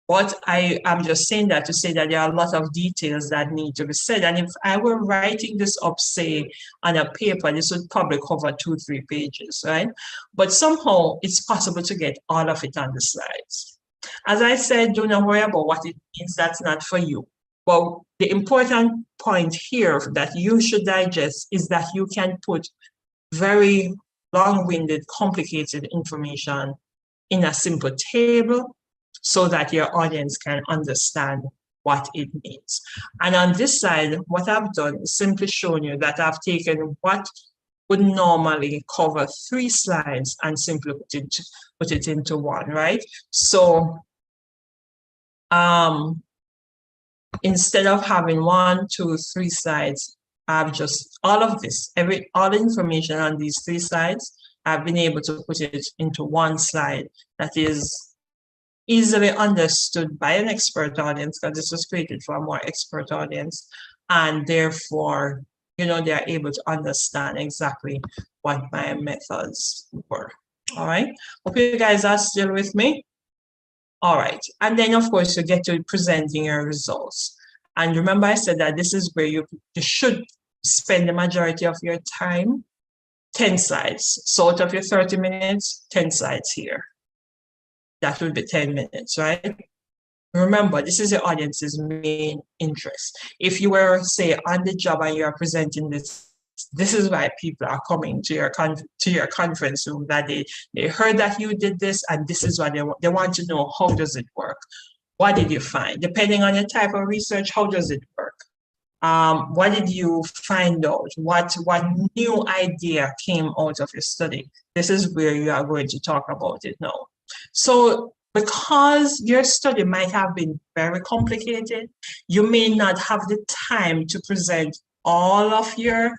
But I'm just saying that to say that there are a lot of details that need to be said. And if I were writing this up, say, on a paper, this would probably cover 2-3 pages, right? But somehow it's possible to get all of it on the slides. As I said, do not worry about what it means. That's not for you. But the important point here that you should digest is that you can put very long-winded, complicated information in a simple table, so that your audience can understand what it means. And on this side, what I've done is simply shown you that I've taken what would normally cover 3 slides and simply put it into one, right? So instead of having 1, 2, 3 slides, I've just, all of this, all the information on these 3 slides, I've been able to put it into one slide that is easily understood by an expert audience, because this was created for a more expert audience, and therefore, you know, they are able to understand exactly what my methods were. All right, hope you guys are still with me. All right, and then of course you get to presenting your results. And remember I said that this is where you should spend the majority of your time, 10 slides. So out of your 30 minutes, 10 slides here. That would be 10 minutes, right? Remember, this is your audience's main interest. If you were, say, on the job and you are presenting this, this is why people are coming to your conference room, that they heard that you did this, and this is what they want to know. How does it work? What did you find? Depending on your type of research, how does it work? What did you find out? What new idea came out of your study? This is where you are going to talk about it now. So because your study might have been very complicated, you may not have the time to present all of your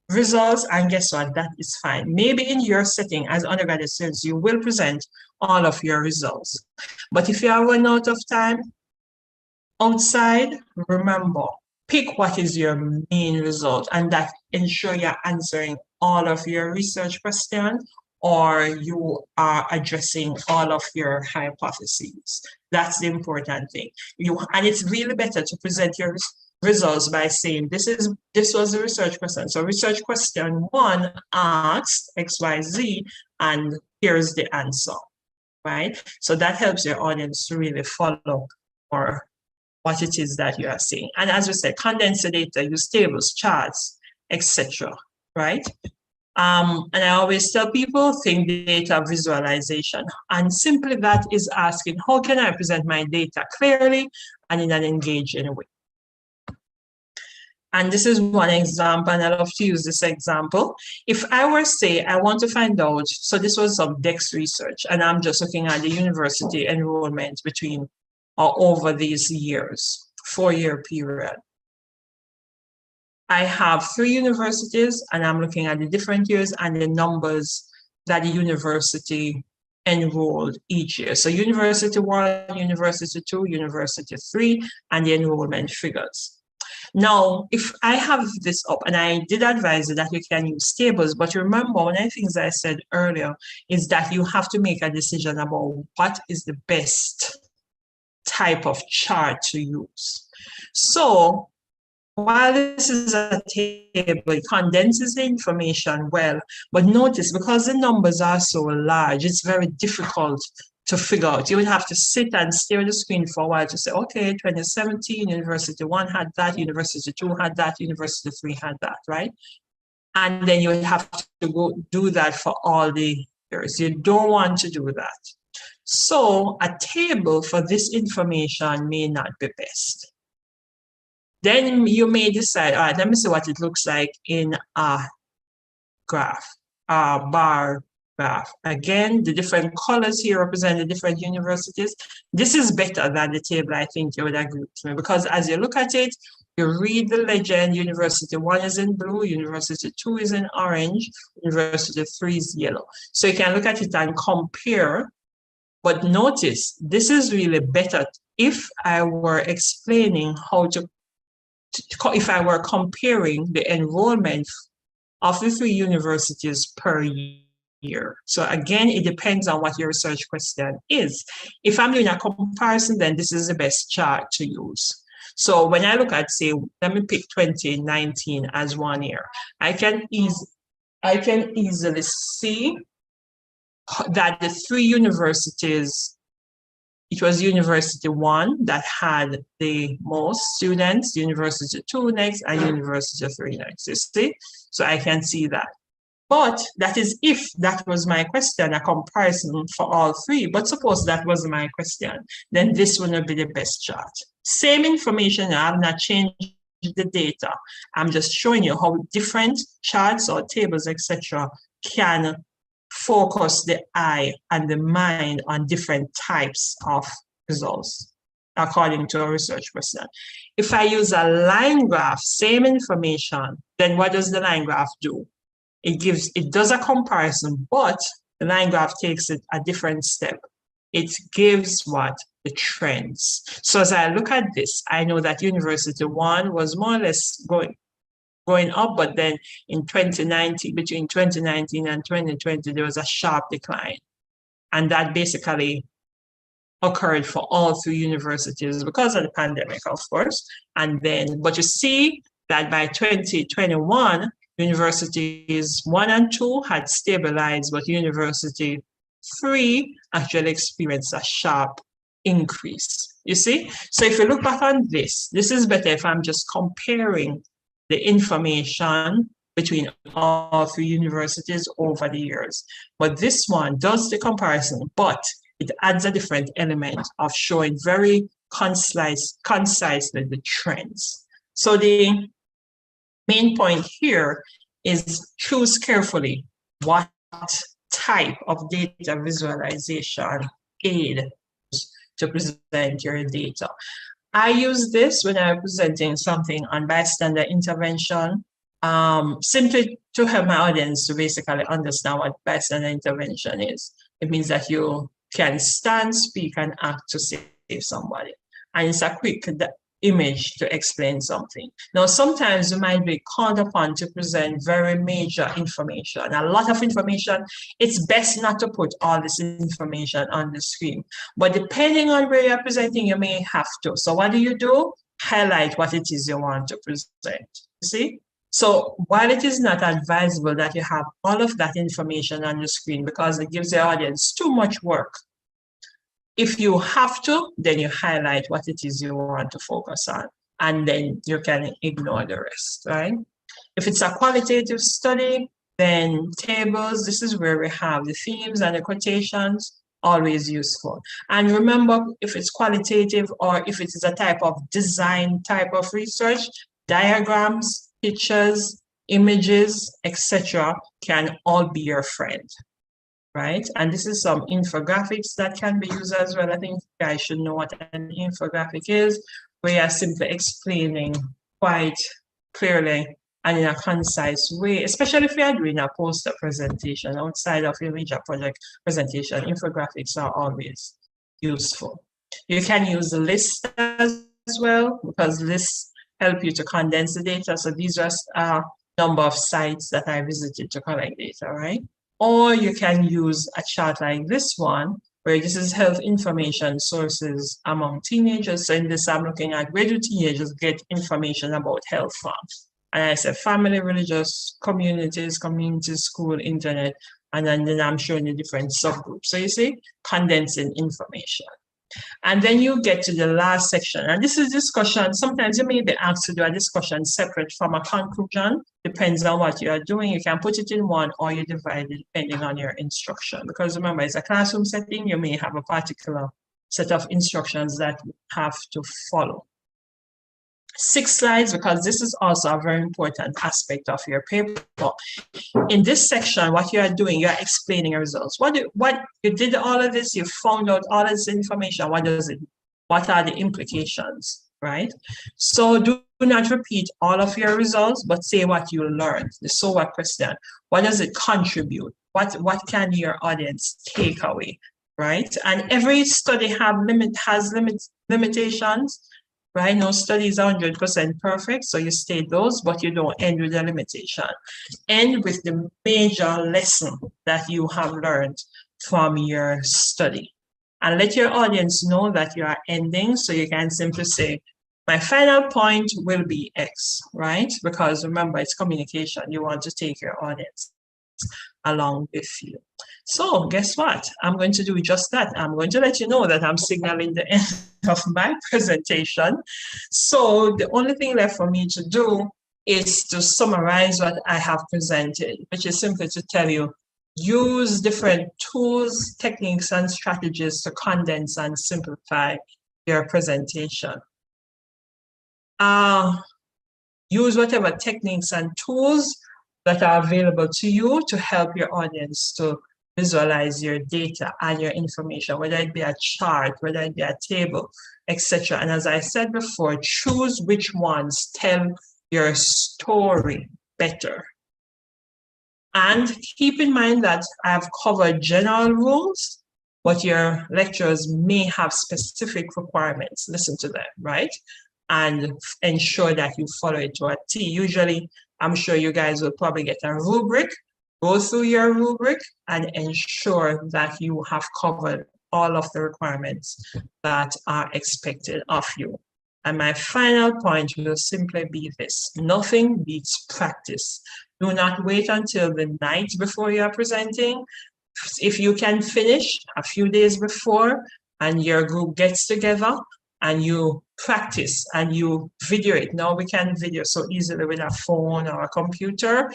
results, and guess what? That is fine. Maybe in your setting as undergraduate students, you will present all of your results. But if you are running out of time outside, remember, pick what is your main result, and that ensure you're answering all of your research questions, or you are addressing all of your hypotheses. That's the important thing. And it's really better to present your results by saying, this was the research question. So research question 1 asked XYZ, and here's the answer, right? So that helps your audience to really follow or what it is that you are saying. And as we said, condense the data, use tables, charts, etc., right? And I always tell people, think data visualization. And simply that is asking, how can I present my data clearly and in an engaging way? And this is one example, and I love to use this example. If I were, say, I want to find out, so this was some DEX research, and I'm just looking at the university enrollment between or over these years, 4-year period. I have 3 universities, and I'm looking at the different years and the numbers that the university enrolled each year. So University 1, University 2, University 3, and the enrollment figures. Now, if I have this up, and I did advise you that you can use tables, but remember, one of the things I said earlier is that you have to make a decision about what is the best type of chart to use. So while this is a table, it condenses the information well, but notice because the numbers are so large, it's very difficult to figure out. You would have to sit and stare at the screen for a while to say, okay, 2017, University 1 had that, University 2 had that, University 3 had that, right? And then you would have to go do that for all the years. You don't want to do that. So a table for this information may not be best. Then you may decide, all right, let me see what it looks like in a graph, a bar graph. Again, the different colors here represent the different universities. This is better than the table, I think you would agree with me, because as you look at it, you read the legend, University 1 is in blue, University 2 is in orange, University 3 is yellow. So you can look at it and compare, but notice, this is really better if I were explaining how to if I were comparing the enrollment of the 3 universities per year. So again, it depends on what your research question is. If I'm doing a comparison, then this is the best chart to use. So when I look at, say, let me pick 2019 as 1 year, I can easily see that the 3 universities, it was University 1 that had the most students, University 2 next, and University 3 next, you see? So I can see that. But that is if that was my question, a comparison for all 3. But suppose that wasn't my question, then this would not be the best chart. Same information, I have not changed the data. I'm just showing you how different charts or tables, etc., can focus the eye and the mind on different types of results, according to a research question. If I use a line graph, same information, then what does the line graph do? It does a comparison, but the line graph takes it a different step. It gives what? The trends. So as I look at this, I know that University 1 was more or less going up, but then in 2019, between 2019 and 2020, there was a sharp decline. And that basically occurred for all 3 universities because of the pandemic, of course. And then, but you see that by 2021, universities 1 and 2 had stabilized, but University 3 actually experienced a sharp increase. You see? So if you look back on this is better if I'm just comparing the information between all 3 universities over the years. But this one does the comparison, but it adds a different element of showing very concisely the trends. So the main point here is choose carefully what type of data visualization aid to present your data. I use this when I'm presenting something on bystander intervention, simply to help my audience to basically understand what bystander intervention is. It means that you can stand, speak, and act to save somebody. And it's a quick image to explain something. Now, sometimes you might be called upon to present very major information, a lot of information. It's best not to put all this information on the screen, but depending on where you're presenting, you may have to. So what do? Highlight what it is you want to present, see? So while it is not advisable that you have all of that information on the screen because it gives the audience too much work, if you have to, then you highlight what it is you want to focus on, and then you can ignore the rest, right? If it's a qualitative study, then tables, this is where we have the themes and the quotations, always useful. And remember, if it's qualitative or if it is a type of design type of research, diagrams, pictures, images, etc., can all be your friend. Right? And this is some infographics that can be used as well. I think you guys should know what an infographic is, where you're simply explaining quite clearly and in a concise way, especially if you're doing a poster presentation outside of your major project presentation. Infographics are always useful. You can use lists as well, because lists help you to condense the data. So these are a number of sites that I visited to collect data, right? Or you can use a chart like this one, where this is health information sources among teenagers. So in this, I'm looking at where do teenagers get information about health from? And I said family, religious, communities, school, internet, and then I'm showing the different subgroups. So you see, condensing information. And then you get to the last section. And this is discussion. Sometimes you may be asked to do a discussion separate from a conclusion. Depends on what you are doing. You can put it in one or you divide it depending on your instruction. Because remember, it's a classroom setting. You may have a particular set of instructions that you have to follow. 6 slides, because this is also a very important aspect of your paper. In this section, what you are doing, you are explaining your results. What you did all of this, you found out all this information. What does it? What are the implications, right? So do not repeat all of your results, but say what you learned. The so what question. What does it contribute? What can your audience take away, right? And every study has limitations. Right? No study is 100% perfect, so you state those, but you don't end with the limitation. End with the major lesson that you have learned from your study. And let your audience know that you are ending, so you can simply say, my final point will be X, right? Because remember, it's communication. You want to take your audience along with you. So guess what? I'm going to do just that. I'm going to let you know that I'm signaling the end of my presentation. So the only thing left for me to do is to summarize what I have presented, which is simply to tell you, use different tools, techniques, and strategies to condense and simplify your presentation. Use whatever techniques and tools that are available to you to help your audience to visualize your data and your information, whether it be a chart, whether it be a table, etc. And as I said before, choose which ones tell your story better. And keep in mind that I've covered general rules, but your lecturers may have specific requirements. Listen to them, right? And ensure that you follow it to a T. Usually, I'm sure you guys will probably get a rubric. Go through your rubric and ensure that you have covered all of the requirements that are expected of you. And my final point will simply be this: nothing beats practice. Do not wait until the night before you are presenting. If you can finish a few days before and your group gets together and you practice and you video it. Now we can video so easily with a phone or a computer.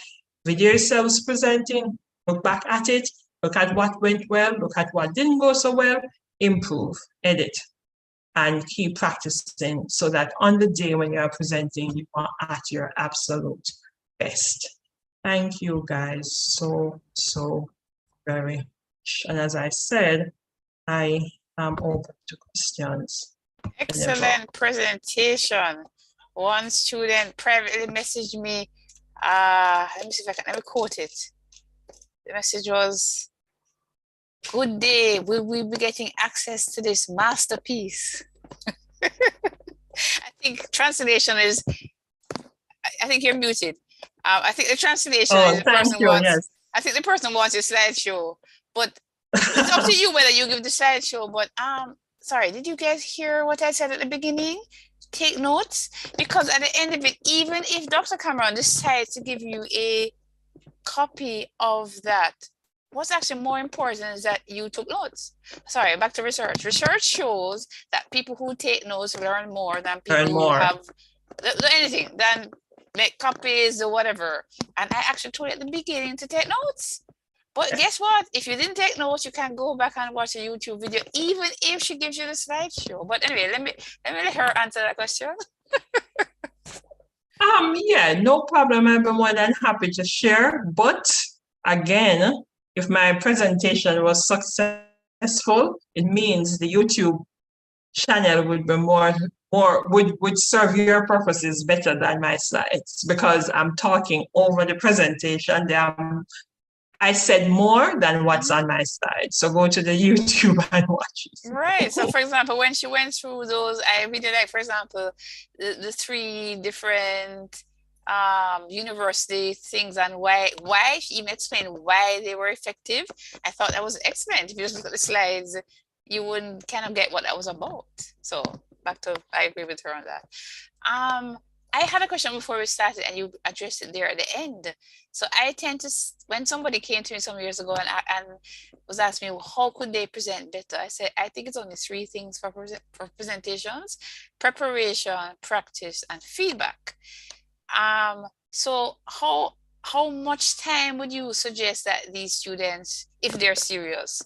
Video yourselves presenting, look back at it, look at what went well, look at what didn't go so well, improve, edit, and keep practicing so that on the day when you are presenting, you are at your absolute best. Thank you guys so very much. And as I said, I am open to questions. Excellent presentation. One student privately messaged me. Let me see if I can, let me quote it. The message was, "Good day, will we be getting access to this masterpiece?" I think translation is, I think you're muted. I think the translation is the person wants, yes. I think the person wants a slideshow, but it's up to you whether you give the slideshow. But sorry, did you guys hear what I said at the beginning? Take notes, because at the end of it, even if Dr. Cameron decides to give you a copy of that, what's actually more important is that you took notes. Sorry, back to research. Research shows that people who take notes learn more than people who have anything, than make copies or whatever. And I actually told you at the beginning to take notes. But guess what? If you didn't take notes, you can go back and watch a YouTube video, even if she gives you the slideshow. But anyway, let me let her answer that question. Yeah, no problem. I'd be more than happy to share. But again, if my presentation was successful, it means the YouTube channel would be would serve your purposes better than my slides, because I'm talking over the presentation. I said more than what's on my slide. So go to the YouTube and watch it. Right. So for example, when she went through those, I really like, for example, the three different university things and why she even explained why they were effective. I thought that was excellent. If you just look at the slides, you wouldn't kind of get what that was about. So back to, I agree with her on that. I had a question before we started and you addressed it there at the end. So I tend to, when somebody came to me some years ago and was asking me, how could they present better? I said, I think it's only three things for presentations: preparation, practice, and feedback. So how much time would you suggest that these students, if they're serious,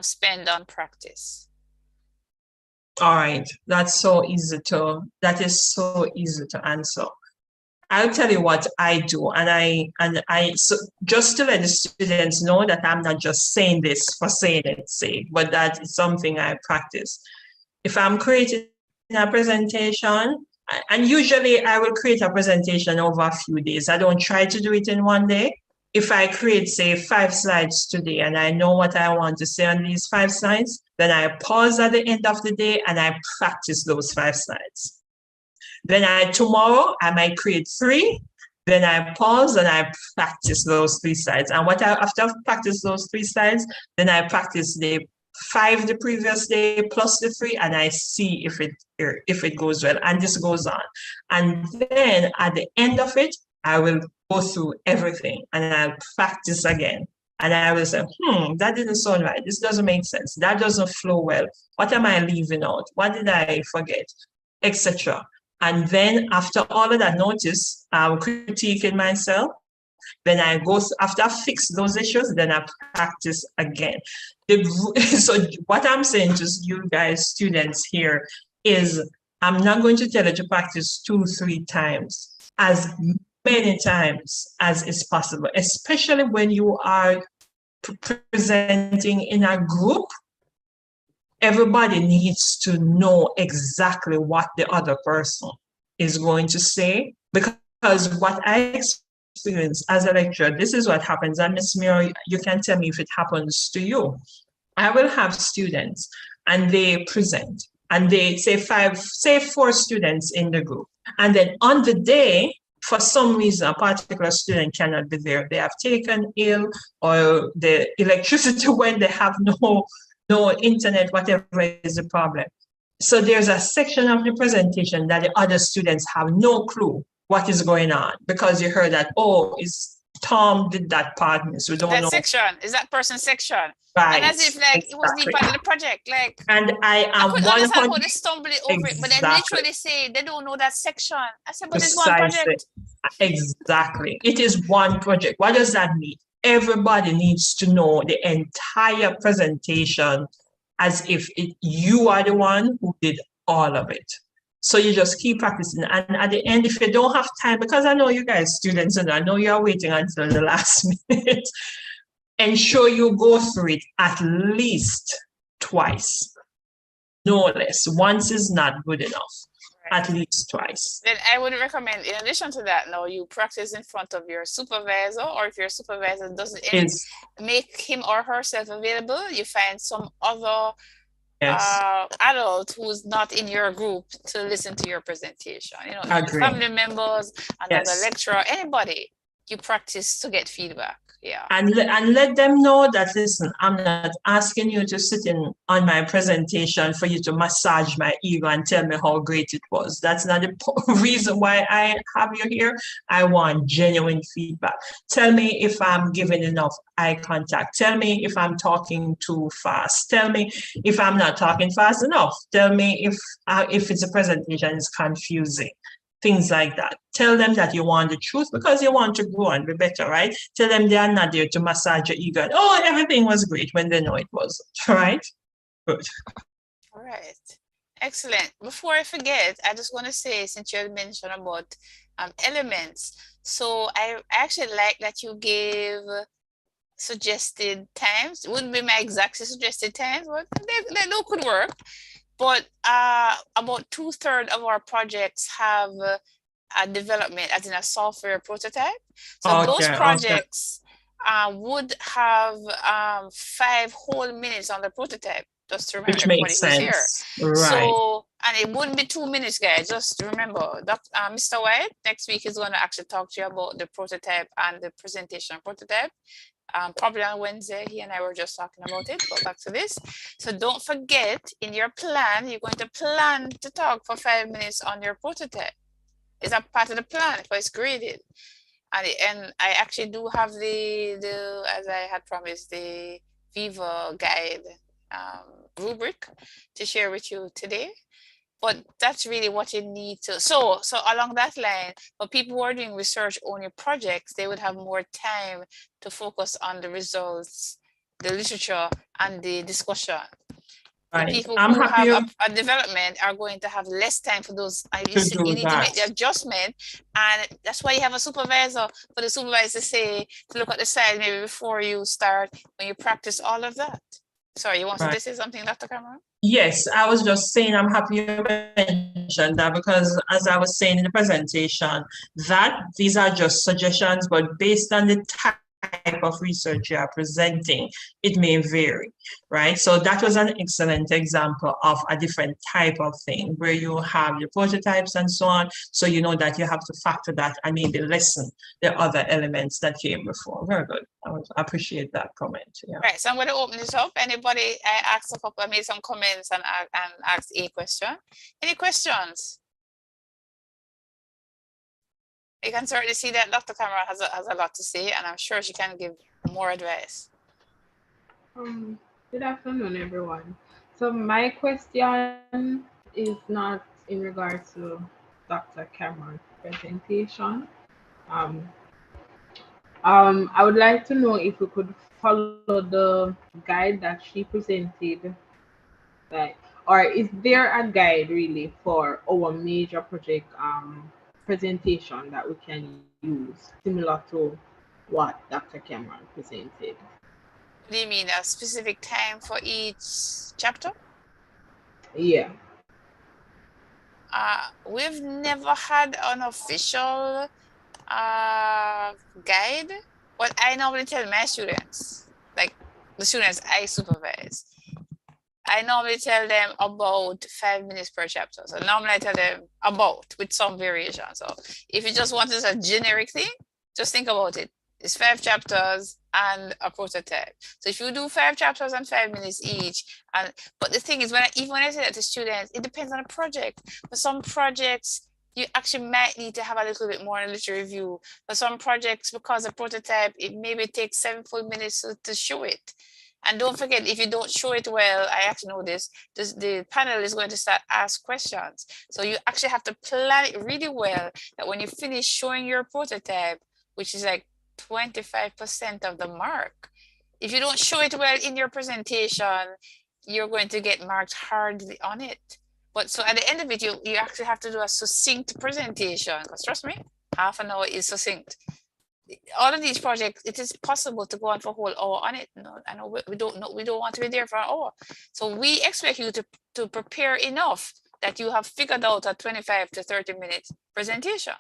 spend on practice? All right, that is so easy to answer. I'll tell you what I do, and I so just to let the students know that I'm not just saying this for saying its sake, but that is something I practice. If I'm creating a presentation, and usually I will create a presentation over a few days. I don't try to do it in one day. If I create, say, 5 slides today and I know what I want to say on these 5 slides, then I pause at the end of the day and I practice those 5 slides. Then tomorrow I might create 3, then I pause and I practice those 3 slides. And after I've practiced those 3 slides, then I practice the 5 the previous day plus the 3, and I see if it goes well. And this goes on. And then at the end of it, I will go through everything and I'll practice again. And I will say, that didn't sound right. This doesn't make sense. That doesn't flow well. What am I leaving out? What did I forget? Etc. And then after all of that notice, I'm critiquing myself. Then I go, after I fix those issues, then I practice again. So what I'm saying to you guys, students here, is I'm not going to tell you to practice 2-3 times, as many times as is possible, especially when you are presenting in a group. Everybody needs to know exactly what the other person is going to say, because what I experience as a lecturer, this is what happens. And Ms. Miro, you can tell me if it happens to you. I will have students and they present and they say 4 students in the group. And then on the day, for some reason, a particular student cannot be there. They have taken ill, or the electricity went, they have no internet, whatever is the problem. So there's a section of the presentation that the other students have no clue what is going on, because you heard that, is Tom did that part, so we don't know. That section, is that person's section. Right. And as if it wasn't even part of the project. And I couldn't understand how they stumbled over it, but they literally say they don't know that section. I said, but it's one project. Exactly. It is one project. What does that mean? Everybody needs to know the entire presentation as if you are the one who did all of it. So you just keep practicing. And at the end, if you don't have time, because I know you guys, students, and I know you're waiting until the last minute, ensure you go through it at least twice. No less. Once is not good enough. Right. At least twice. Then I would recommend, in addition to that, now you practice in front of your supervisor, or if your supervisor doesn't make him or herself available, you find some other adult who's not in your group to listen to your presentation. Family members, another lecturer, anybody. You practice to get feedback. Yeah. And let them know that, listen, I'm not asking you to sit in on my presentation for you to massage my ego and tell me how great it was. That's not the reason why I have you here. I want genuine feedback. Tell me if I'm giving enough eye contact. Tell me if I'm talking too fast. Tell me if I'm not talking fast enough. Tell me if it's a presentation is confusing. Things like that. Tell them that you want the truth because you want to grow and be better, right? Tell them they are not there to massage your ego. Everything was great when they know it wasn't, right? Good. All right. Excellent. Before I forget, I just want to say, since you had mentioned about elements, so I actually like that you gave suggested times. It wouldn't be my exact suggested times, but they could work. But about 2/3 of our projects have a development, as in a software prototype. So those projects would have 5 whole minutes on the prototype, just to remember Which everybody makes who's here. sense. Right. So, and it wouldn't be 2 minutes, guys. Just remember, Mr. White next week is going to actually talk to you about the prototype and the presentation prototype. Probably on Wednesday, he and I were just talking about it. Go back to this. So don't forget, in your plan, you're going to plan to talk for 5 minutes on your prototype. It's a part of the plan, but it's graded. And I actually do have the as I had promised, the Viva guide rubric to share with you today. But that's really what you need to. So along that line, for people who are doing research on your projects, they would have more time to focus on the results, the literature, and the discussion. Right. The people who have a development are going to have less time for those. You need to make the adjustment, and that's why you have a supervisor, for the supervisor to say, to look at the side maybe before you start, when you practice all of that. Sorry, you wanted to say something, Dr. Cameron? Yes, I was just saying I'm happy you mentioned that, because as I was saying in the presentation, that these are just suggestions, but based on the type of research you are presenting, it may vary, right? So that was an excellent example of a different type of thing where you have your prototypes and so on. So you know that you have to factor that and maybe lessen the other elements that came before. Very good. I appreciate that comment. Yeah. Right. So I'm going to open this up. Anybody, I made some comments and asked a question. Any questions? You can certainly see that Dr. Cameron has a lot to say, and I'm sure she can give more advice. Good afternoon, everyone. So my question is not in regards to Dr. Cameron's presentation. I would like to know if we could follow the guide that she presented, or is there a guide really for our major project presentation that we can use similar to what Dr. Cameron presented? Do you mean a specific time for each chapter? Yeah. We've never had an official guide. What I normally tell my students, like the students I supervise, I normally tell them about 5 minutes per chapter. So normally I tell them about, with some variation. So if you just want this a generic thing, just think about it. It's 5 chapters and a prototype. So if you do 5 chapters and 5 minutes each, but the thing is, even when I say that to students, it depends on the project. For some projects, you actually might need to have a little bit more in literature review. For some projects, because a prototype, it maybe takes 7 full minutes to show it. And don't forget, if you don't show it well, I actually know this, the panel is going to start ask questions. So you actually have to plan it really well, that when you finish showing your prototype, which is like 25% of the mark, if you don't show it well in your presentation, you're going to get marked hardly on it. But so at the end of it, you actually have to do a succinct presentation, because trust me, half an hour is succinct. All of these projects, it is possible to go on for a whole hour on it. No, I know we don't want to be there for an hour. So we expect you to prepare enough that you have figured out a 25 to 30 minute presentation.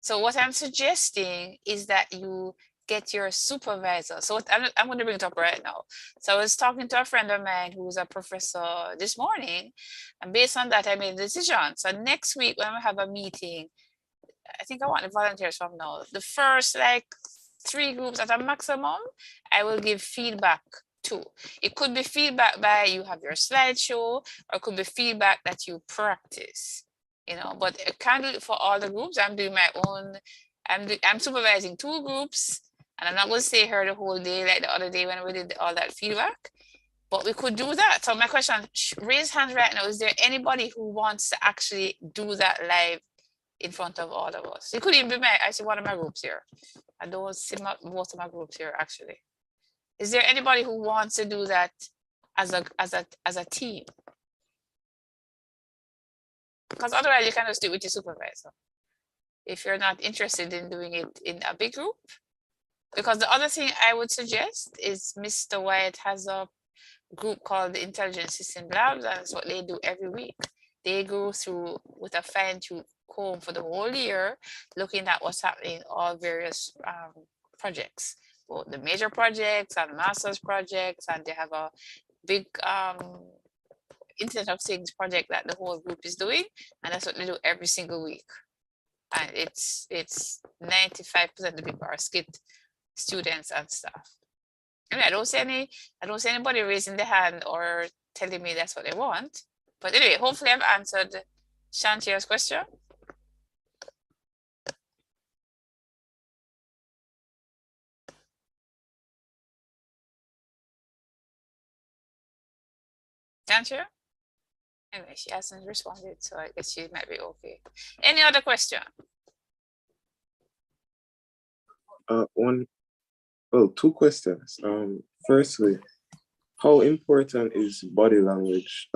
So what I'm suggesting is that you get your supervisor. So I'm going to bring it up right now. So I was talking to a friend of mine who's a professor this morning, and based on that, I made a decision. So next week when we have a meeting, I think I want the volunteers from now. The first 3 groups at a maximum, I will give feedback to. It could be feedback by you have your slideshow, or it could be feedback that you practice, but I can't do it for all the groups. I'm doing my own, I'm supervising 2 groups, and I'm not going to stay here the whole day like the other day when we did all that feedback. But we could do that. So my question, raise hands right now. Is there anybody who wants to actually do that live in front of all of us? It could even be I see one of my groups here. I don't see most of my groups here actually. Is there anybody who wants to do that as a team? Because otherwise you can just do it with your supervisor if you're not interested in doing it in a big group. Because the other thing I would suggest is Mr. White has a group called the Intelligent System Labs, and that's what they do every week. They go through with a fine-tooth comb for the whole year, looking at what's happening in all various projects, both the major projects and master's projects, and they have a big Internet of Things project that the whole group is doing, and that's what they do every single week. And it's 95% of the people are skit students and stuff. I mean, I don't see anybody raising their hand or telling me that's what they want. But anyway, hopefully I've answered Shantia's question. Shantia? Anyway, she hasn't responded, so I guess she might be okay. Any other question? Two questions. Firstly, how important is body language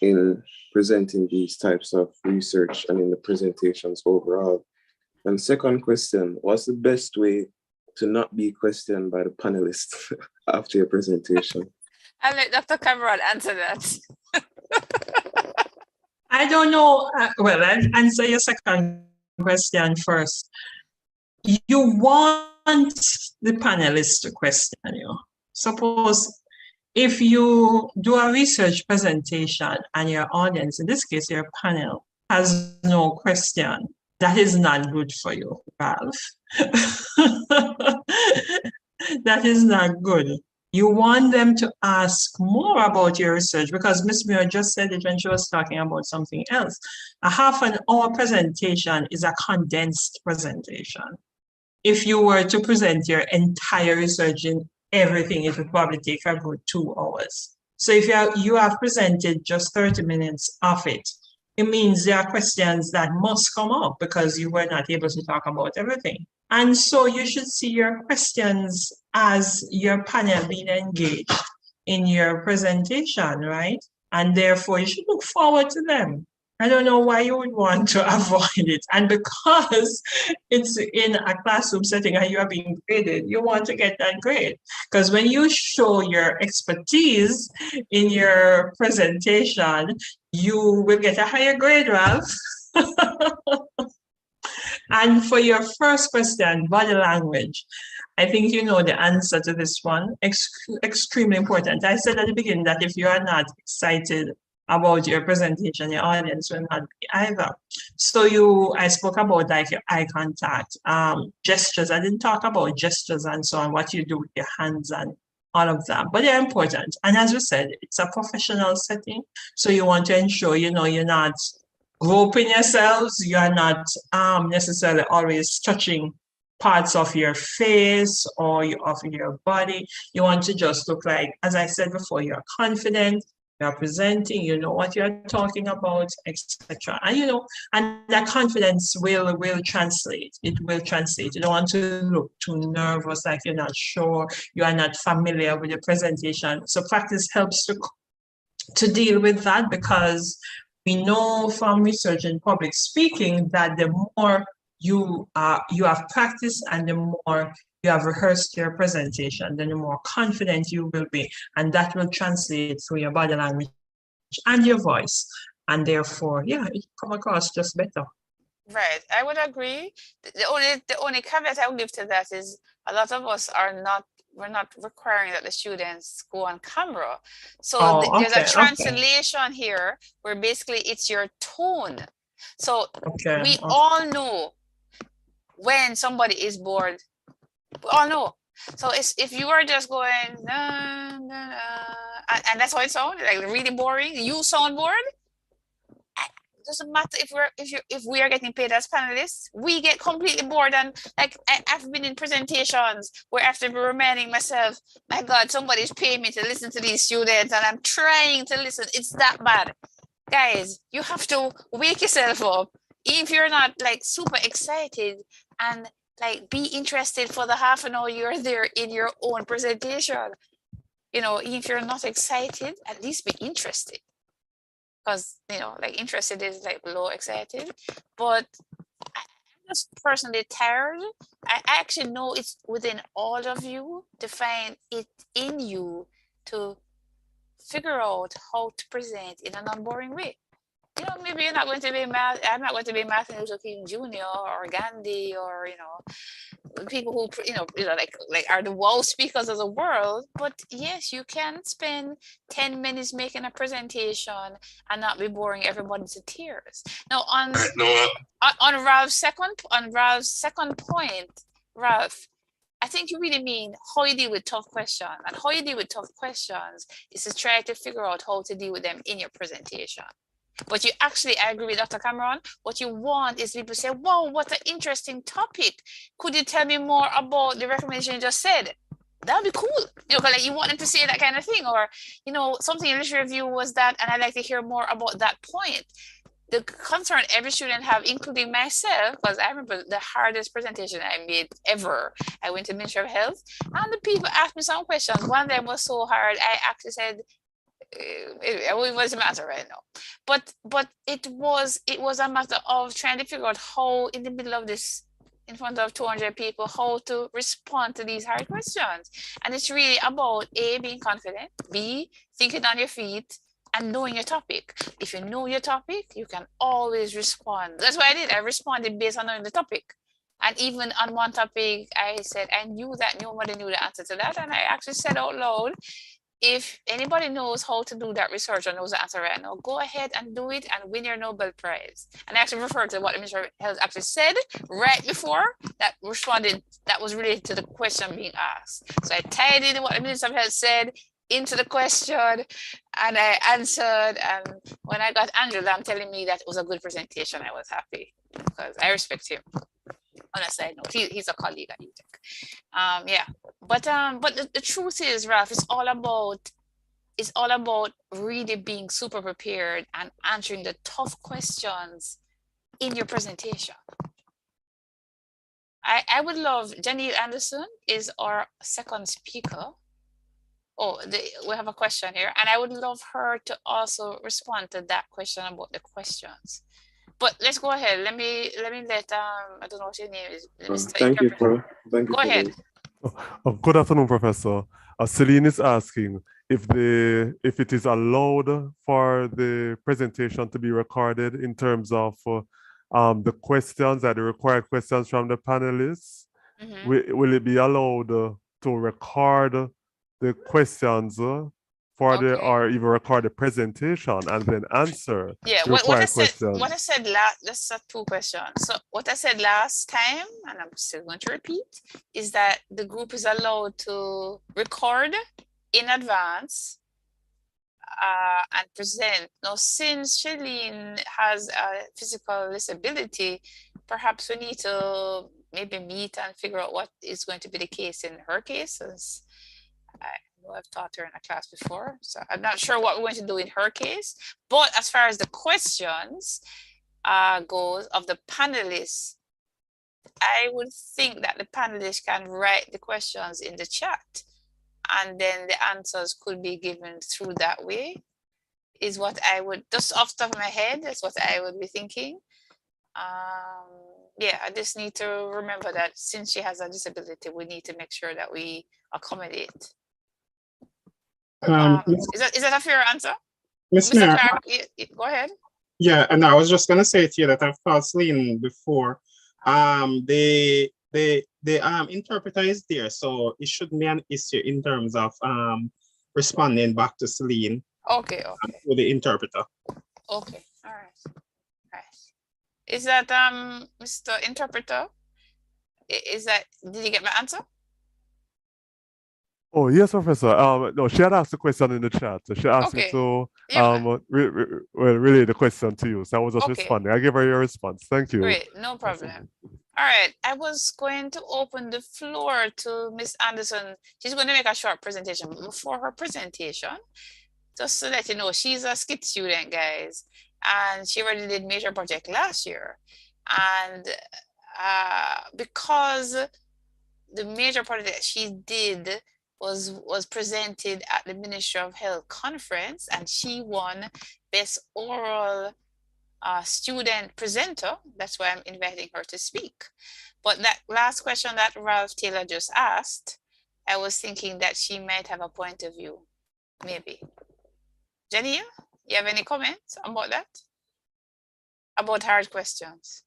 in presenting these types of research and in the presentations overall? And second question, what's the best way to not be questioned by the panelists after your presentation? I'll let Dr. Cameron answer that. I don't know. Well, I'll answer your second question first. You want the panelists to question you. Suppose if you do a research presentation and your audience, in this case, your panel, has no question, that is not good for you, Ralph. That is not good. You want them to ask more about your research, because Ms. Muir just said it when she was talking about something else. A half an hour presentation is a condensed presentation. If you were to present your entire research in everything, it would probably take a good 2 hours. So if you have presented just 30 minutes of it, it means there are questions that must come up because you were not able to talk about everything. And so you should see your questions as your panel being engaged in your presentation, right? And therefore you should look forward to them. I don't know why you would want to avoid it. And because it's in a classroom setting and you are being graded, you want to get that grade. Because when you show your expertise in your presentation, you will get a higher grade, Ralph. And for your first question, body language, I think you know the answer to this one. Extremely important. I said at the beginning that if you are not excited about your presentation, your audience will not be either. So I spoke about like your eye contact, gestures. I didn't talk about gestures and so on, what you do with your hands and all of that, but they're important. And as we said, it's a professional setting. So you want to ensure, you're not groping yourselves. You are not necessarily always touching parts of your face or of your body. You want to just look like, as I said before, you're confident, you're presenting, you know what you're talking about, etc. And and that confidence will translate. It will translate. You don't want to look too nervous, like you're not sure, you are not familiar with the presentation. So practice helps to deal with that, because we know from research in public speaking that the more you have practiced and the more you have rehearsed your presentation, then the more confident you will be. And that will translate through your body language and your voice. And therefore, it come across just better. Right, I would agree. The only caveat I would give to that is a lot of us we're not requiring that the students go on camera. So there's a translation here where basically it's your tone. So we all know when somebody is bored. We all know. So if you are just going, nah, nah, nah, and that's how it sounds, like really boring, you sound bored. It doesn't matter if we are getting paid as panelists, we get completely bored. And like I've been in presentations where I have to be reminding myself, my God, somebody's paying me to listen to these students, and I'm trying to listen. It's that bad, guys. You have to wake yourself up, even if you're not like super excited, and like be interested for the half an hour you're there in your own presentation. Even if you're not excited, at least be interested. Because, like interested is like low excited. But I'm just personally tired. I actually know it's within all of you to find it in you to figure out how to present in a non-boring way. you know, maybe you're not going to be I'm not going to be Martin Luther King Jr. or Gandhi or, you know, people who, you know, like are the world speakers of the world. But yes, you can spend 10 minutes making a presentation and not be boring everybody to tears. Now on Ralph's second point, Ralph, I think you really mean how you deal with tough questions. And how you deal with tough questions is to try to figure out how to deal with them in your presentation. But you actually, I agree with Dr. Cameron, what you want is people say, wow, what an interesting topic. Could you tell me more about the recommendation you just said? That'd be cool. You know, like you want them to say that kind of thing. Or, you know, something in literature review was that, and I'd like to hear more about that point. The concern every student have, including myself, because I remember the hardest presentation I made ever. I went to Ministry of Health, and the people asked me some questions. One of them was so hard, I actually said, it wasn't matter right now. But it was a matter of trying to figure out how, in the middle of this, in front of 200 people, how to respond to these hard questions. And it's really about A, being confident, B, thinking on your feet, and knowing your topic. If you know your topic, you can always respond. That's what I did. I responded based on knowing the topic. And even on one topic, I said, I knew that nobody knew the answer to that. And I actually said out loud, if anybody knows how to do that research or knows the answer right now, go ahead and do it and win your Nobel Prize. And I actually referred to what the Minister of Health actually said right before that responded, that was related to the question being asked. So I tied in what the Minister of Health said into the question and I answered. And when I got Angela, I'm telling me that it was a good presentation, I was happy because I respect him. On a side note, he's a colleague at UTech. Yeah, but the truth is, Ralph, it's all about really being super prepared and answering the tough questions in your presentation. I would love, Janelle Anderson is our second speaker. Oh, we have a question here, and I would love her to also respond to that question about the questions. But let's go ahead. Let me let I don't know what your name is. Thank you, Paul. Thank you. Go ahead. Good afternoon, Professor. Celine is asking if it is allowed for the presentation to be recorded in terms of the questions, the required questions from the panelists. Will it be allowed to record the questions or even record the presentation and then answer the required questions? What I said last, that's two questions. So what I said last time, and I'm still going to repeat, is that the group is allowed to record in advance and present. Now, since Shalene has a physical disability, perhaps we need to maybe meet and figure out what is going to be the case in her case. I've taught her in a class before, so I'm not sure what we're going to do in her case. But as far as the questions goes of the panelists, I would think that the panelists can write the questions in the chat, and then the answers could be given through that way. Is what I would, just off the top of my head, that's what I would be thinking. Yeah, I just need to remember that since she has a disability, we need to make sure that we accommodate. Is that a fair answer? Ms. Mr. Mayor, Clark, go ahead. Yeah, and I was just gonna say to you that I've called Celine before. The interpreter is there, so it shouldn't be an issue in terms of responding back to Celine. Okay. With the interpreter. Okay, all right. Is that Mr. Interpreter? Did you get my answer? Oh, yes, Professor. No, she had asked the question in the chat. So she asked me to relay the question to you. So I was just responding. I gave her your response. Thank you. Great, no problem. All right, I was going to open the floor to Miss Anderson. She's going to make a short presentation. Before her presentation, just to let you know, she's a skit student, guys, and she already did major project last year. And because the major project that she did was presented at the Ministry of Health conference, and she won Best Oral Student Presenter. That's why I'm inviting her to speak. But that last question that Ralph Taylor just asked, I was thinking that she might have a point of view, maybe. Jenny, you have any comments about that? about hard questions?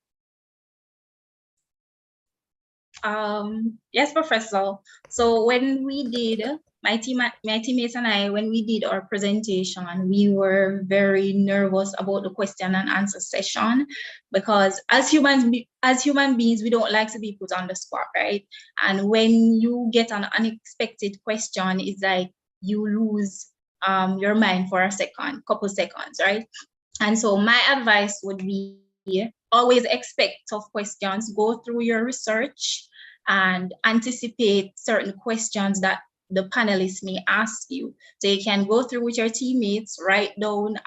Yes, Professor. So when we did, my teammates and I, when we did our presentation, we were very nervous about the question and answer session, because as human beings, we don't like to be put on the spot, right? And when you get an unexpected question, it's like you lose your mind for a couple seconds, right? And so my advice would be, always expect tough questions, go through your research, and anticipate certain questions that the panelists may ask you. So you can go through with your teammates, write down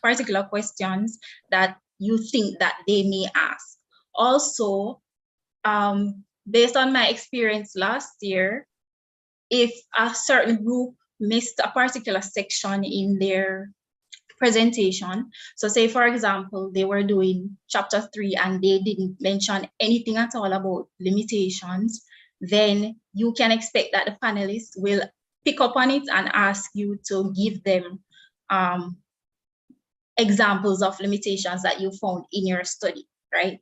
particular questions that you think that they may ask. Also, based on my experience last year, if a certain group missed a particular section in their presentation, so say for example they were doing chapter 3 and they didn't mention anything at all about limitations, then you can expect that the panelists will pick up on it and ask you to give them examples of limitations that you found in your study, right?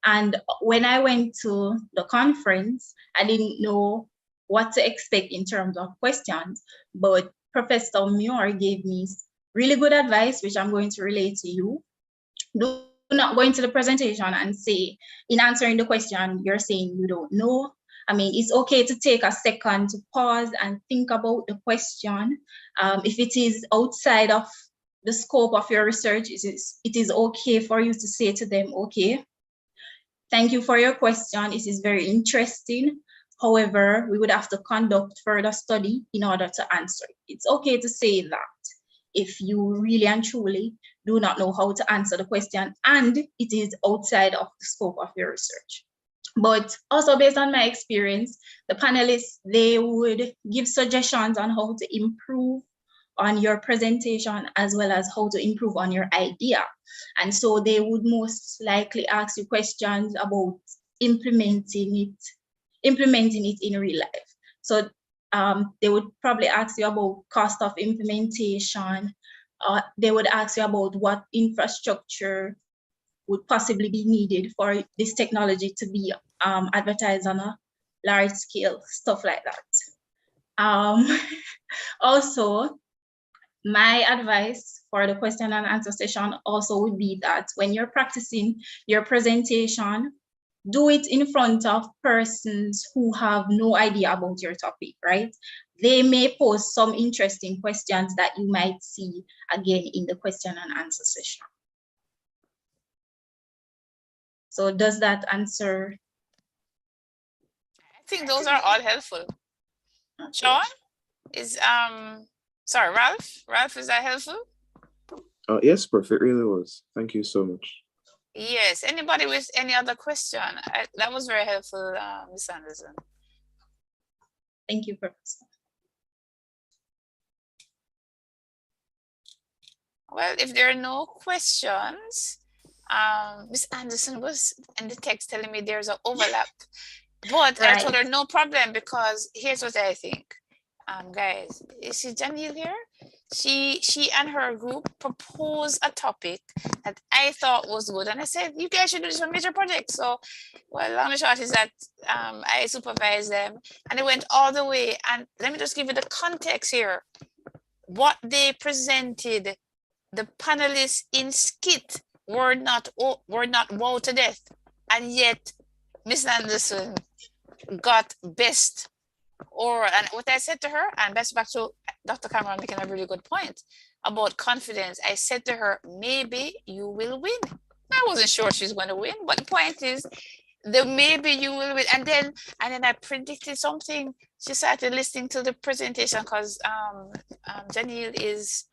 And when I went to the conference, I didn't know what to expect in terms of questions, but Professor Muir gave me really good advice, which I'm going to relay to you. Do not go into the presentation and say, in answering the question, you're saying you don't know. I mean, it's okay to take a second to pause and think about the question. If it is outside of the scope of your research, it is okay for you to say to them, okay, thank you for your question. It is very interesting. However, we would have to conduct further study in order to answer it. It's okay to say that if you really and truly do not know how to answer the question and it is outside of the scope of your research. But also based on my experience, the panelists, they would give suggestions on how to improve on your presentation as well as how to improve on your idea. And so they would most likely ask you questions about implementing it in real life. So they would probably ask you about cost of implementation. They would ask you about what infrastructure would possibly be needed for this technology to be advertised on a large scale, stuff like that. Also, my advice for the question and answer session also would be that when you're practicing your presentation, do it in front of persons who have no idea about your topic, right? They may pose some interesting questions that you might see again in the question and answer session. So does that answer? I think those are all helpful. Okay. Sean, is sorry, Ralph? Ralph, is that helpful? Yes, Prof, it really was. Thank you so much. Yes, anybody with any other question? That was very helpful, Ms. Anderson. Thank you, Professor. Well, if there are no questions, Ms. Anderson was in the text telling me there's an overlap, but right. I told her no problem, because here's what I think. Guys, you see Janelle here? She and her group proposed a topic that I thought was good, and I said, you guys should do this for major projects. So, well, long and short is that I supervised them, and they went all the way. And let me just give you the context here. What they presented, the panelists in skit were not wow to death, and yet Miss Anderson got best. And what I said to her, and that's back to Dr. Cameron making a really good point about confidence. I said to her, maybe you will win. I wasn't sure she's going to win, but the point is, maybe you will win. And then I predicted something. She started listening to the presentation, because Janelle is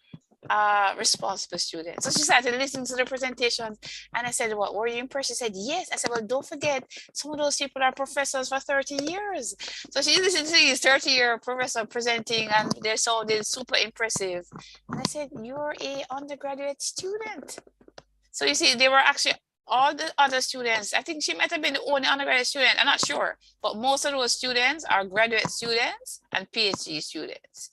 responsible student. So she started listening to the presentations, and I said, what, were you impressed? She said, yes. I said, well, don't forget, some of those people are professors for 30 years. So she listened to these 30-year professor presenting, and they sounded super impressive. And I said, you're a undergraduate student. So you see, they were actually all the other students. I think she might have been the only undergraduate student, I'm not sure, but most of those students are graduate students and PhD students.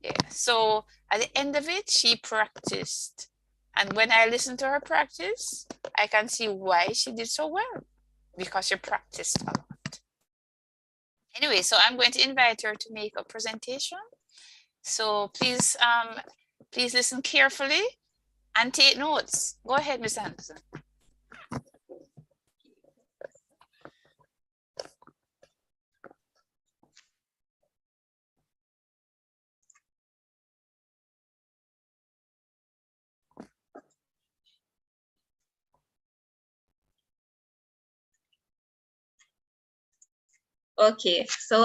Yeah, so at the end of it, she practiced And when I listen to her practice, I can see why she did so well, because she practiced a lot. Anyway, so I'm going to invite her to make a presentation. So please, please listen carefully and take notes. Go ahead, Ms. Anderson. Okay, so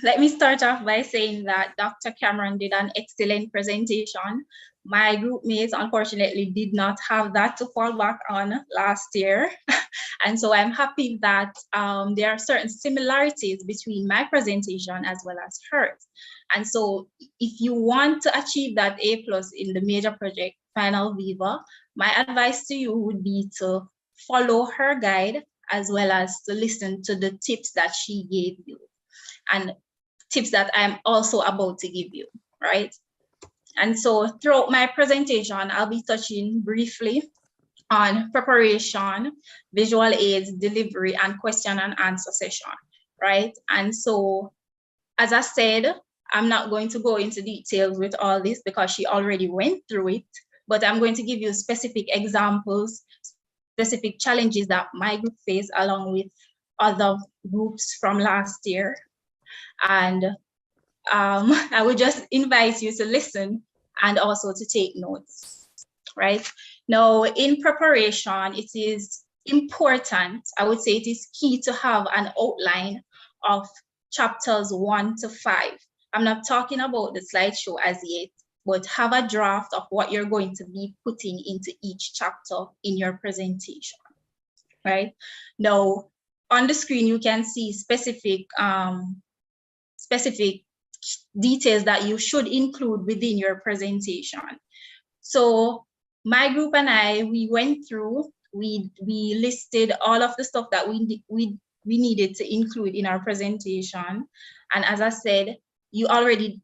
let me start off by saying that Dr. Cameron did an excellent presentation. My group mates unfortunately did not have that to fall back on last year. And so I'm happy that there are certain similarities between my presentation as well as hers. And so if you want to achieve that A+ in the major project final Viva, my advice to you would be to follow her guide as well as to listen to the tips that she gave you and tips that I'm also about to give you, right? And so throughout my presentation, I'll be touching briefly on preparation, visual aids, delivery, and question and answer session, right? And so, as I said, I'm not going to go into details with all this because she already went through it, but I'm going to give you specific examples, specific challenges that my group faced along with other groups from last year. And I would just invite you to listen and also to take notes, right? Now, in preparation, it is important, I would say it is key to have an outline of chapters 1 to 5. I'm not talking about the slideshow as yet, but have a draft of what you're going to be putting into each chapter in your presentation, right? Now, on the screen, you can see specific details that you should include within your presentation. So my group and I, we went through, we listed all of the stuff that we needed to include in our presentation. And as I said, you already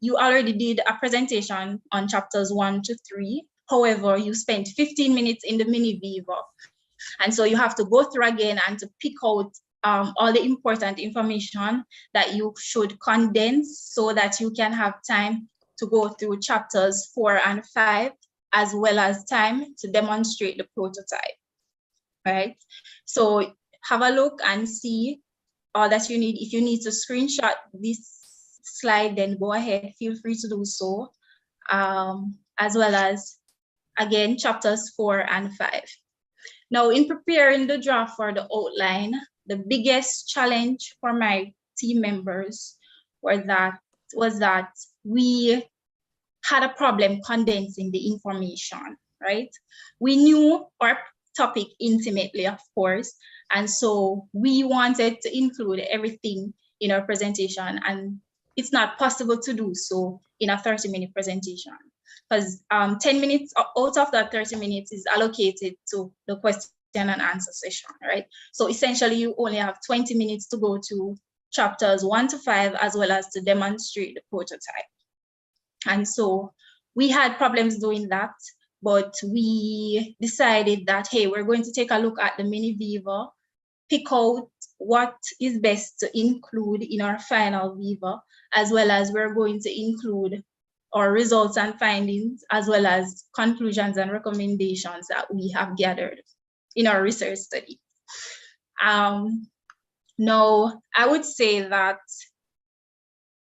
did a presentation on chapters 1 to 3. However, you spent 15 minutes in the mini Viva. And so you have to go through again and to pick out all the important information that you should condense so that you can have time to go through chapters 4 and 5, as well as time to demonstrate the prototype, right? So have a look and see all that you need. If you need to screenshot this slide, then go ahead, feel free to do so, as well as, again, chapters 4 and 5. Now, in preparing the draft for the outline, the biggest challenge for my team members was that we had a problem condensing the information, right? We knew our topic intimately, of course, and so we wanted to include everything in our presentation, and it's not possible to do so in a 30-minute presentation because 10 minutes out of that 30 minutes is allocated to the question and answer session, right? So essentially you only have 20 minutes to go to chapters 1 to 5, as well as to demonstrate the prototype. And so we had problems doing that, but we decided that, hey, we're going to take a look at the mini Viva, pick out what is best to include in our final Viva, as well as we're going to include our results and findings, as well as conclusions and recommendations that we have gathered in our research study. Now, I would say that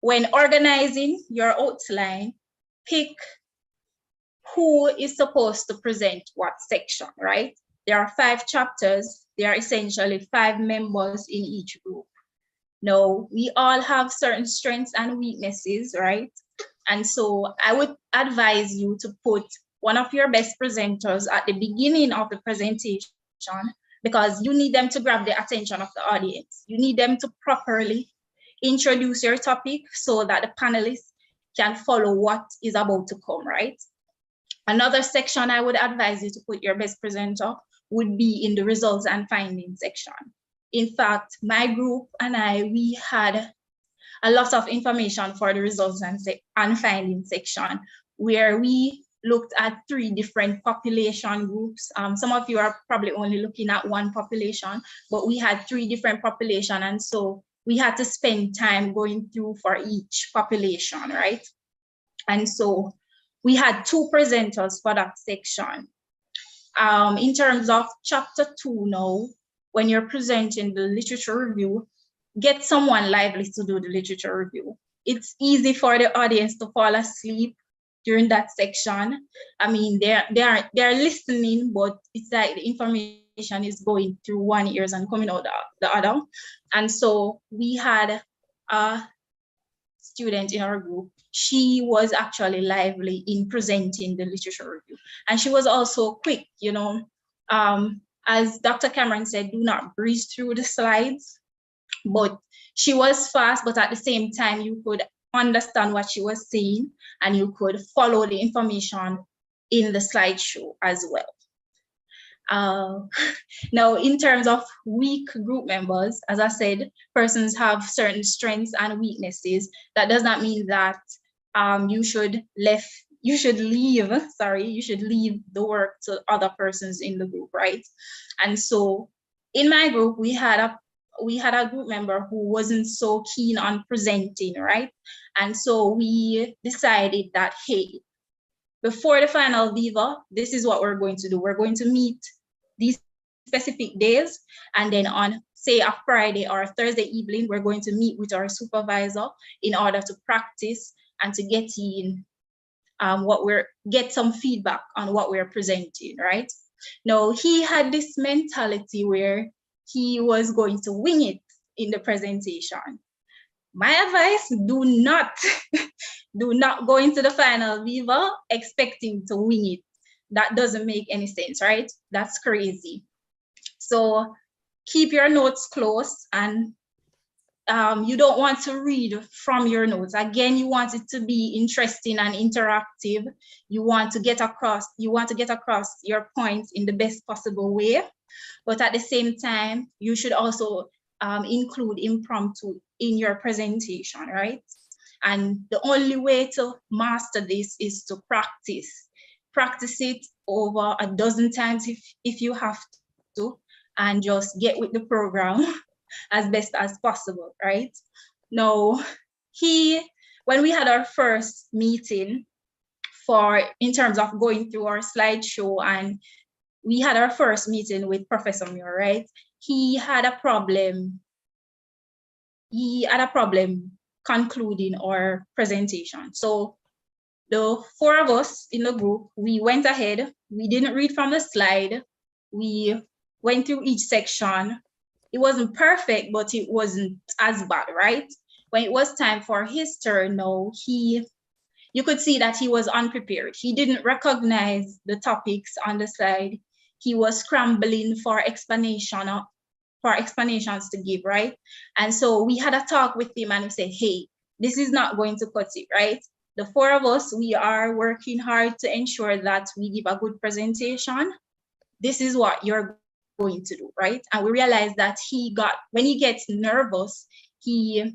when organizing your outline, pick who is supposed to present what section, right? There are 5 chapters. There are essentially 5 members in each group. Now, we all have certain strengths and weaknesses, right? And so I would advise you to put one of your best presenters at the beginning of the presentation, because you need them to grab the attention of the audience. You need them to properly introduce your topic so that the panelists can follow what is about to come, right? Another section I would advise you to put your best presenter would be in the results and findings section. In fact, my group and I, we had a lot of information for the results and findings section, where we looked at 3 different population groups. Some of you are probably only looking at one population, but we had 3 different populations, and so we had to spend time going through for each population, right? And so we had 2 presenters for that section. In terms of chapter 2 now, when you're presenting the literature review, get someone lively to do the literature review. It's easy for the audience to fall asleep during that section. I mean, they're listening, but it's like the information is going through one ears and coming out the other. And so we had a student in our group. She was actually lively in presenting the literature review, and she was also quick. You know, as Dr. Cameron said, do not breeze through the slides. But she was fast, but at the same time, you could understand what she was saying, and you could follow the information in the slideshow as well. Now, in terms of weak group members, as I said, persons have certain strengths and weaknesses. That does not mean that you should leave the work to other persons in the group, right? And so in my group, we had a group member who wasn't so keen on presenting, right? And so we decided that, hey, before the final Viva, this is what we're going to do. We're going to meet these specific days, and then on, say, a Friday or a Thursday evening, we're going to meet with our supervisor in order to practice and to get in get some feedback on what we're presenting, right? Now, he had this mentality where he was going to wing it in the presentation. My advice, do not go into the final Viva expecting to wing it. That doesn't make any sense, right? That's crazy. So keep your notes close, and you don't want to read from your notes. Again, you want it to be interesting and interactive. You want to get across your points in the best possible way. But at the same time, you should also include impromptu in your presentation, right? And the only way to master this is to practice. Practice it over a dozen times if you have to, and just get with the program as best as possible, right? Now, when we had our first meeting in terms of going through our slideshow, and we had our first meeting with Professor Muir, right? He had a problem concluding our presentation. So the 4 of us in the group, we went ahead, we didn't read from the slide, we went through each section. It wasn't perfect, but it wasn't as bad, right? When it was time for his turn, now, you could see that he was unprepared. He didn't recognize the topics on the slide. He was scrambling for explanations to give, right? And so we had a talk with him, and we said, hey, this is not going to cut it, right? The 4 of us, we are working hard to ensure that we give a good presentation. This is what you're going to do, right? And we realized that when he gets nervous, he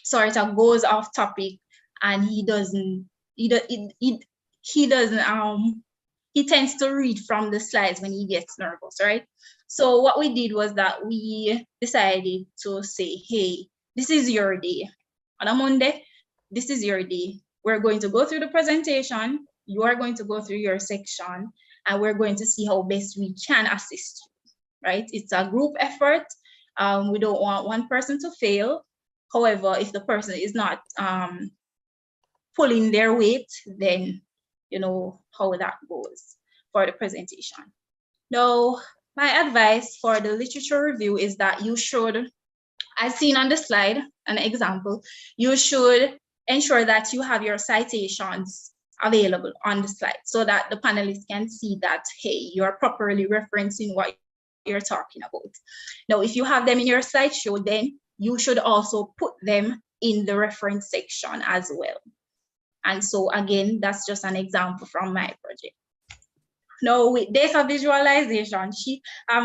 sort of goes off topic, and he tends to read from the slides when he gets nervous, right? So what we did was that we decided to say, hey, this is your day. On a Monday, this is your day. We're going to go through the presentation. You are going to go through your section, and we're going to see how best we can assist you, right? It's a group effort. We don't want one person to fail. However, if the person is not pulling their weight, then you know how that goes for the presentation. Now, my advice for the literature review is that you should, as seen on the slide, an example, you should ensure that you have your citations available on the slide so that the panelists can see that, hey, you're properly referencing what you're talking about. Now, if you have them in your slideshow, then you should also put them in the reference section as well. And so again, that's just an example from my project. Now, with data visualization,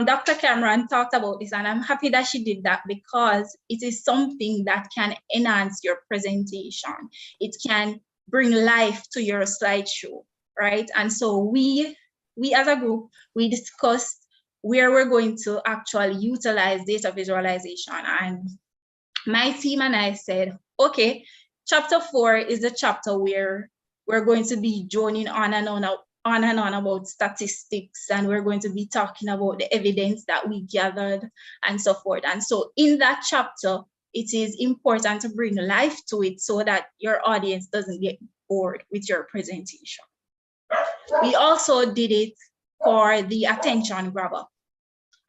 Dr. Cameron talked about this, and I'm happy that she did that because it is something that can enhance your presentation. It can bring life to your slideshow, right? And so we as a group, we discussed where we're going to actually utilize data visualization. And my team and I said, okay, chapter 4 is the chapter where we're going to be joining on and on about statistics, and we're going to be talking about the evidence that we gathered and so forth. And so in that chapter, it is important to bring life to it so that your audience doesn't get bored with your presentation. We also did it for the attention grabber.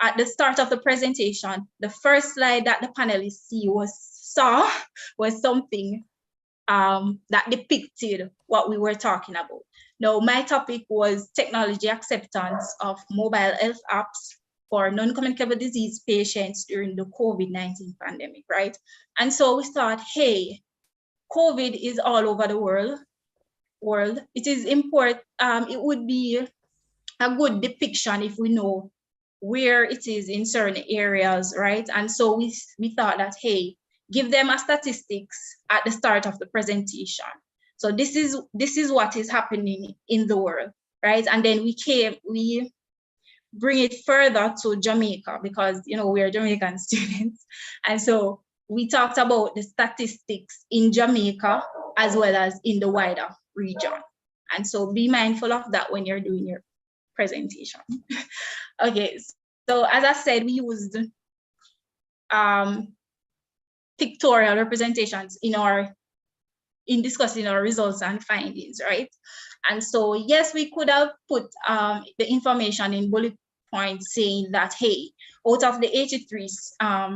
At the start of the presentation, the first slide that the panelists saw was something that depicted what we were talking about. Now, my topic was technology acceptance of mobile health apps for non-communicable disease patients during the COVID-19 pandemic, right? And so we thought, hey, COVID is all over the world. It is important, it would be a good depiction if we know where it is in certain areas, right? And so we thought that, hey, give them a statistics at the start of the presentation. So this is what is happening in the world, right? And then we bring it further to Jamaica because, you know, we're Jamaican students. And so we talked about the statistics in Jamaica as well as in the wider region. And so be mindful of that when you're doing your presentation. Okay, so as I said, we used pictorial representations in discussing our results and findings, right? And so, yes, we could have put the information in bullet points saying that, hey, out of the 83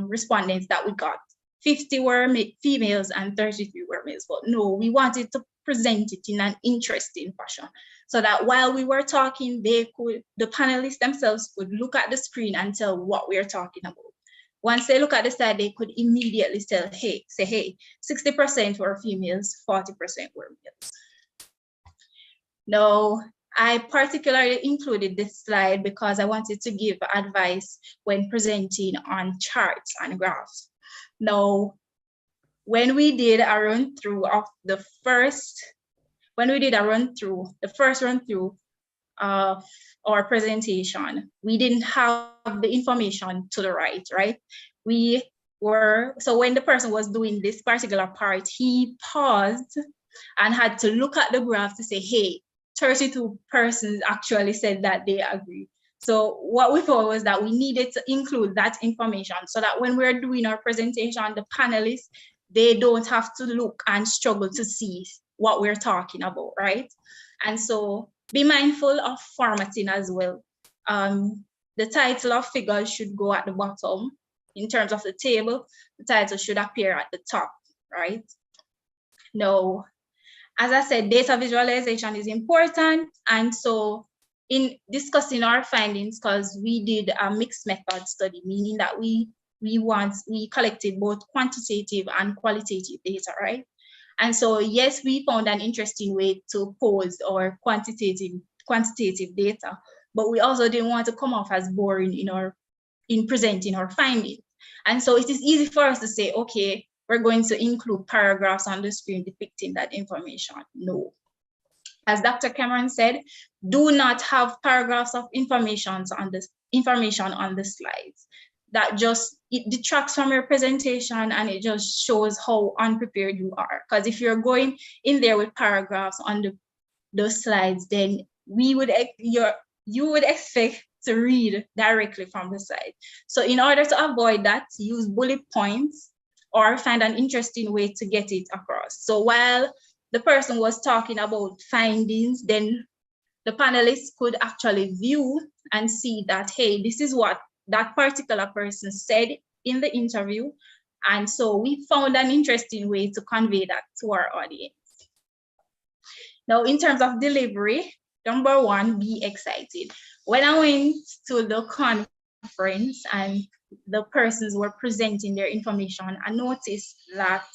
respondents that we got, 50 were females and 33 were males. But no, we wanted to present it in an interesting fashion so that while we were talking, the panelists themselves could look at the screen and tell what we're talking about. Once they look at the slide, they could immediately say, hey, 60% were females, 40% were males. Now, I particularly included this slide because I wanted to give advice when presenting on charts and graphs. Now, when we did a run through of the first run through of our presentation, we didn't have the information to the right? So when the person was doing this particular part, he paused and had to look at the graph to say, hey, 32 persons actually said that they agree. So what we thought was that we needed to include that information so that when we're doing our presentation, the panelists, they don't have to look and struggle to see what we're talking about, right? And so be mindful of formatting as well. The title of figures should go at the bottom. In terms of the table, the title should appear at the top, right? Now, as I said, data visualization is important. And so in discussing our findings, because we did a mixed method study, meaning that we collected both quantitative and qualitative data, right? And so, yes, we found an interesting way to pose our quantitative data, but we also didn't want to come off as boring in presenting our findings. And so it is easy for us to say, okay, we're going to include paragraphs on the screen depicting that information. No. As Dr. Cameron said, do not have paragraphs of information on the slides. That it detracts from your presentation and it just shows how unprepared you are. Because if you're going in there with paragraphs on those slides, then you would expect to read directly from the slide. So in order to avoid that, use bullet points or find an interesting way to get it across. So while the person was talking about findings, then the panelists could actually view and see that, hey, this is what that particular person said in the interview. And so we found an interesting way to convey that to our audience. Now, in terms of delivery, number one, be excited. When I went to the conference and the persons were presenting their information, I noticed that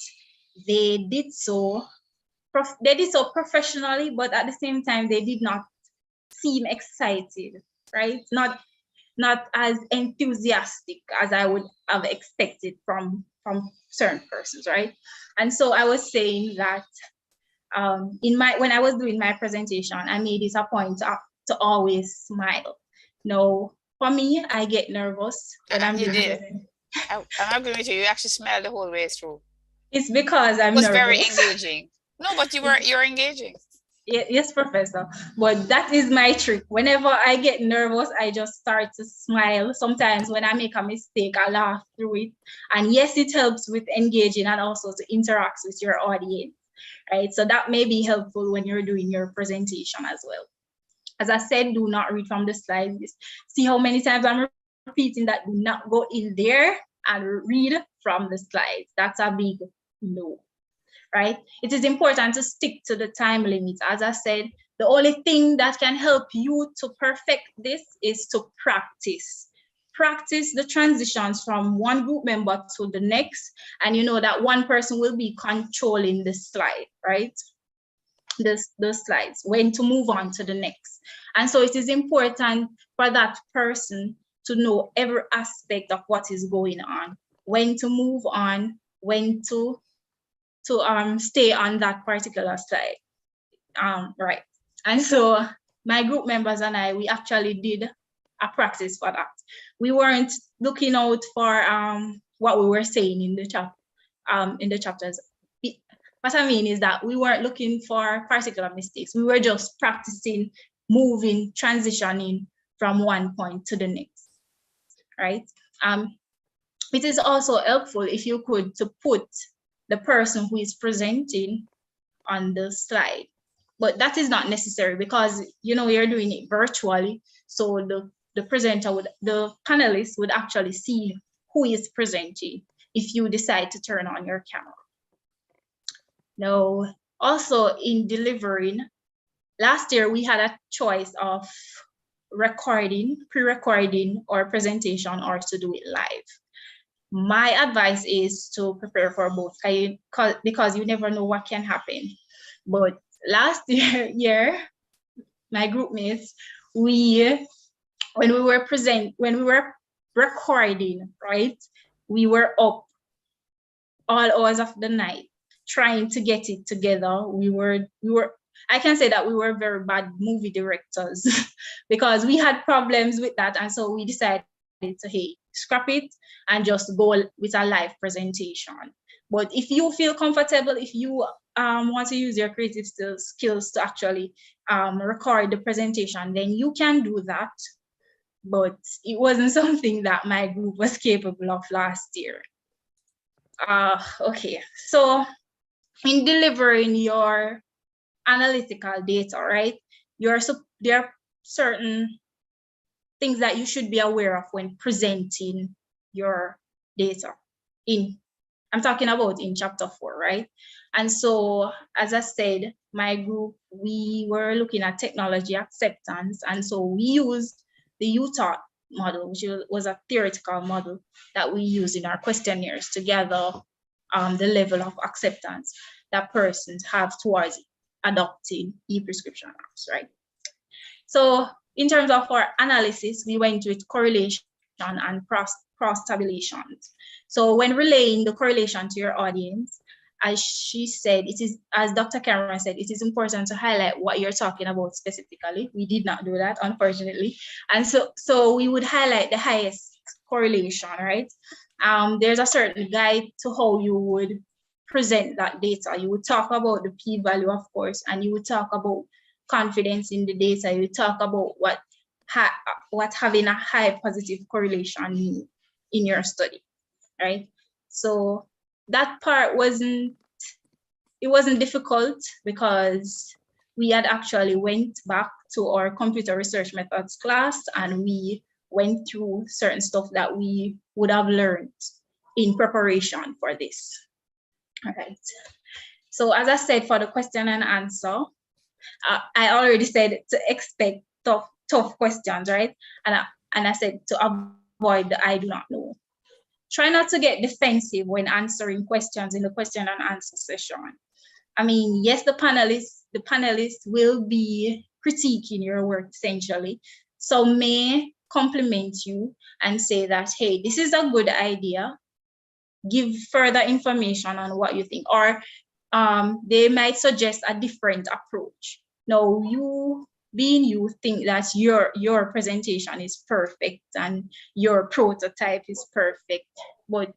they did so professionally, but at the same time, they did not seem excited, right? Not as enthusiastic as I would have expected from certain persons, right? And so I was saying that when I was doing my presentation, I made it a point to always smile. Now, for me, I get nervous when I'm doing it. I'm agreeing with you. You actually smiled the whole way through. It's because I'm nervous. It was nervous. very engaging. No, but you're engaging. Yes, Professor. But that is my trick. Whenever I get nervous, I just start to smile. Sometimes when I make a mistake, I laugh through it. And yes, it helps with engaging and also to interact with your audience, right? So that may be helpful when you're doing your presentation as well. As I said, do not read from the slides. See how many times I'm repeating that. Do not go in there and read from the slides. That's a big no. Right? It is important to stick to the time limit. As I said, the only thing that can help you to perfect this is to practice. Practice the transitions from one group member to the next, and you know that one person will be controlling the slide, right? The slides, when to move on to the next. And so it is important for that person to know every aspect of what is going on, when to move on, when to stay on that particular slide, right? And so my group members and I, we actually did a practice for that. We weren't looking out for what we were saying in the chapters. What I mean is that we weren't looking for particular mistakes. We were just practicing moving, transitioning from one point to the next, right? It is also helpful if you could to put the person who is presenting on the slide. But that is not necessary because, you know, you're doing it virtually. So the panelists would actually see who is presenting if you decide to turn on your camera. Now, also in delivering, last year we had a choice of recording, pre-recording or presentation, or to do it live. My advice is to prepare for both because you never know what can happen. But last year, my group mates, when we were recording, right, we were up all hours of the night trying to get it together. I can say that we were very bad movie directors because we had problems with that, and so we decided to, hey, scrap it and just go with a live presentation. But if you feel comfortable, if you want to use your creative skills to actually record the presentation, then you can do that. But it wasn't something that my group was capable of last year. Okay, so in delivering your analytical data, right, there are certain things that you should be aware of when presenting your data. I'm talking about in chapter 4, right? And so, as I said, my group, we were looking at technology acceptance. And so we used the Utah model, which was a theoretical model that we use in our questionnaires to gather the level of acceptance that persons have towards adopting e-prescription apps, right? So in terms of our analysis, we went with correlation and cross-tabulations. So when relaying the correlation to your audience, as she said, as Dr. Cameron said, it is important to highlight what you're talking about specifically. We did not do that, unfortunately. And so we would highlight the highest correlation, right? There's a certain guide to how you would present that data. You would talk about the p-value, of course, and you would talk about confidence in the data. You talk about what having a high positive correlation means in your study, right? So that part wasn't difficult because we had actually went back to our computer research methods class and we went through certain stuff that we would have learned in preparation for this. All right. So as I said, for the question and answer, I already said to expect tough questions, right? And I said to avoid the I do not know. Try not to get defensive when answering questions in the question and answer session. I mean, yes, the panelists will be critiquing your work essentially. So may compliment you and say that, hey, this is a good idea. Give further information on what you think, or they might suggest a different approach. Now, you being you think that your presentation is perfect and your prototype is perfect, but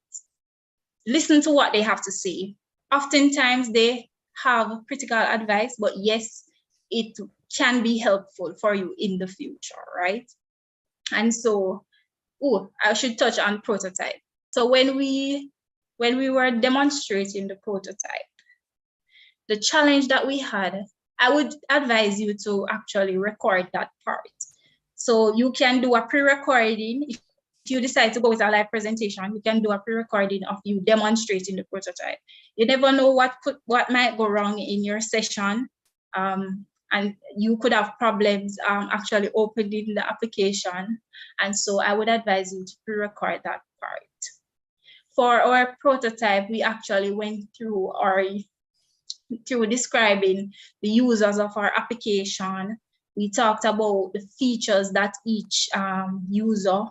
listen to what they have to say. Oftentimes they have critical advice, but yes, it can be helpful for you in the future, right? And so, I should touch on prototype. So when we were demonstrating the prototype, the challenge that we had, I would advise you to actually record that part. So you can do a pre-recording. If you decide to go with a live presentation, you can do a pre-recording of you demonstrating the prototype. You never know what might go wrong in your session. And you could have problems actually opening the application. And so I would advise you to pre-record that part. For our prototype, we actually went through describing the users of our application. We talked about the features that each user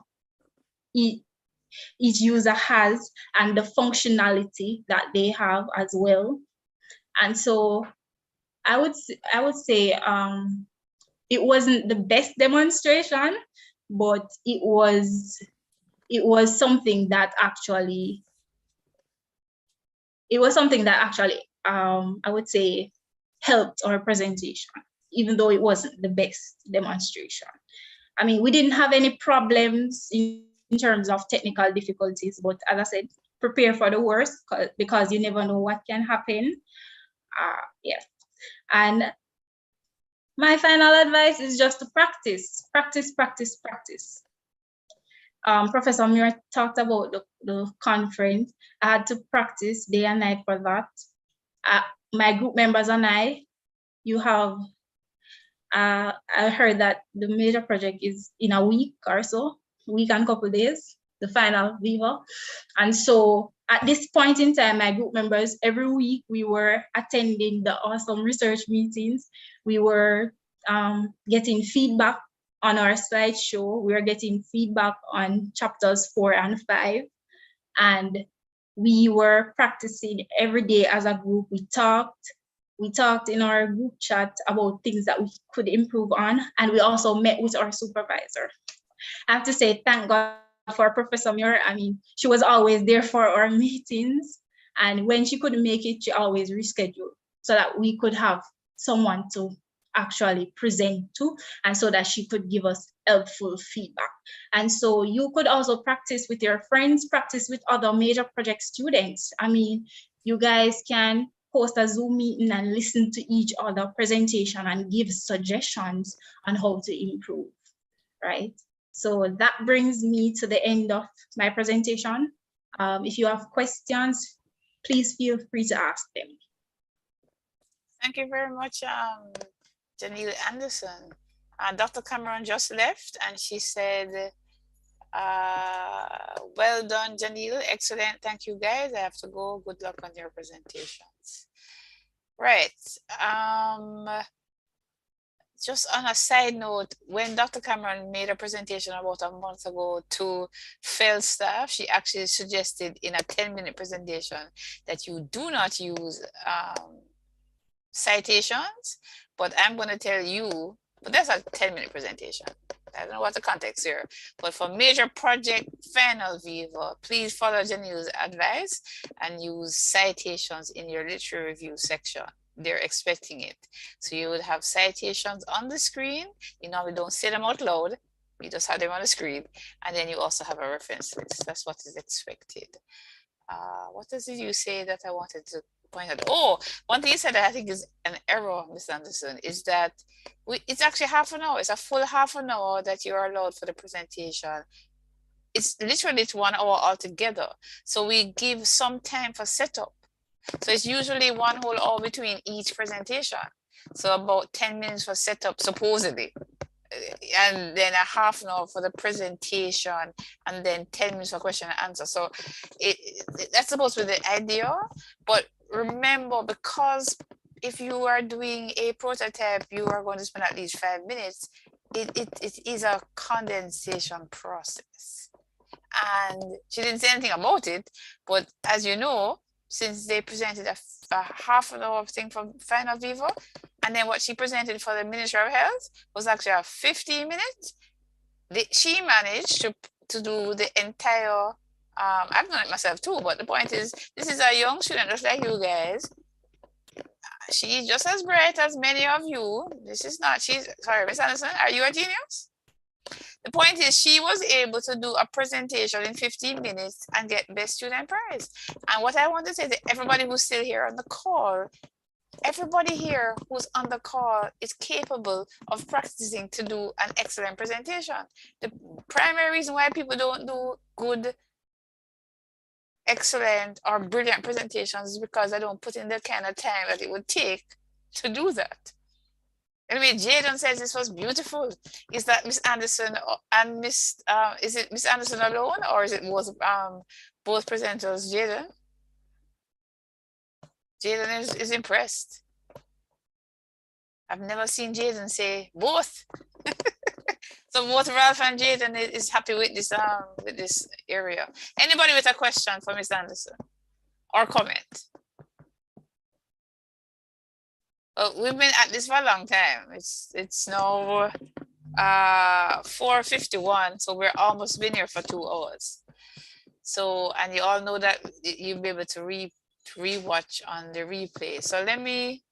has and the functionality that they have as well. And so I would say it wasn't the best demonstration, but it was something that actually I would say helped our presentation, even though it wasn't the best demonstration. I mean, we didn't have any problems in terms of technical difficulties, but as I said, prepare for the worst because you never know what can happen. Yeah. And my final advice is just to practice. Professor Muir talked about the conference. I had to practice day and night for that. My group members and I heard that the major project is in a week or so, week and couple days, the final Viva. And so at this point in time, my group members, every week we were attending the awesome research meetings. We were getting feedback on our slideshow. We were getting feedback on chapters 4 and 5. And we were practicing every day as a group. We talked in our group chat about things that we could improve on. And we also met with our supervisor. I have to say, thank God for Professor Muir. I mean, she was always there for our meetings. And when she couldn't make it, she always rescheduled so that we could have someone to actually present to, and so that she could give us helpful feedback. And so you could also practice with your friends, practice with other major project students. I mean, you guys can host a Zoom meeting and listen to each other presentation and give suggestions on how to improve, right? So that brings me to the end of my presentation. If you have questions, please feel free to ask them. Thank you very much, Janelle Anderson. Dr. Cameron just left and she said, well done, Janelle. Excellent. Thank you, guys. I have to go. Good luck on your presentations. Right. Just on a side note, when Dr. Cameron made a presentation about a month ago to FEL staff, she actually suggested in a 10-minute presentation that you do not use citations, but I'm going to tell you, but that's a 10-minute presentation. I don't know what the context here, but for major project final Viva, please follow Janelle's advice and use citations in your literature review section. They're expecting it. So you would have citations on the screen. You normally don't say them out loud. You just have them on the screen. And then you also have a reference list. That's what is expected. What does you say that I wanted to point out? Oh, one thing you said that I think is an error, Ms. Anderson, is that it's actually half an hour. It's a full half an hour that you are allowed for the presentation. It's literally 1 hour altogether. So we give some time for setup. So it's usually 1 whole hour between each presentation. So about 10 minutes for setup, supposedly. And then a half an hour for the presentation, and then 10 minutes for question and answer. So that's supposed to be the idea. But remember, because if you are doing a prototype, you are going to spend at least 5 minutes. It is a condensation process. And she didn't say anything about it, but as you know, since they presented a half an hour thing from Final Viva, and then what she presented for the Ministry of Health was actually a 15-minute. She managed to do the entire, I've done it myself too, but the point is, this is a young student just like you guys. She's just as bright as many of you. This is not, sorry, Miss Anderson, are you a genius? The point is, she was able to do a presentation in 15 minutes and get best student prize. And what I want to say to everybody who's still here on the call, everybody here who's on the call is capable of practicing to do an excellent presentation. The primary reason why people don't do good, excellent, or brilliant presentations is because they don't put in the kind of time that it would take to do that. Anyway, Jaden says this was beautiful. Is that Miss Anderson and Miss, is it Miss Anderson alone, or is it both presenters, Jaden? Jaden is impressed. I've never seen Jaden say both. So both Ralph and Jaden is happy with this area. Anybody with a question for Miss Anderson or comment? Well, we've been at this for a long time. It's now 4:51, so we're almost been here for 2 hours. So, and you all know that you'll be able to rewatch on the replay. So let me,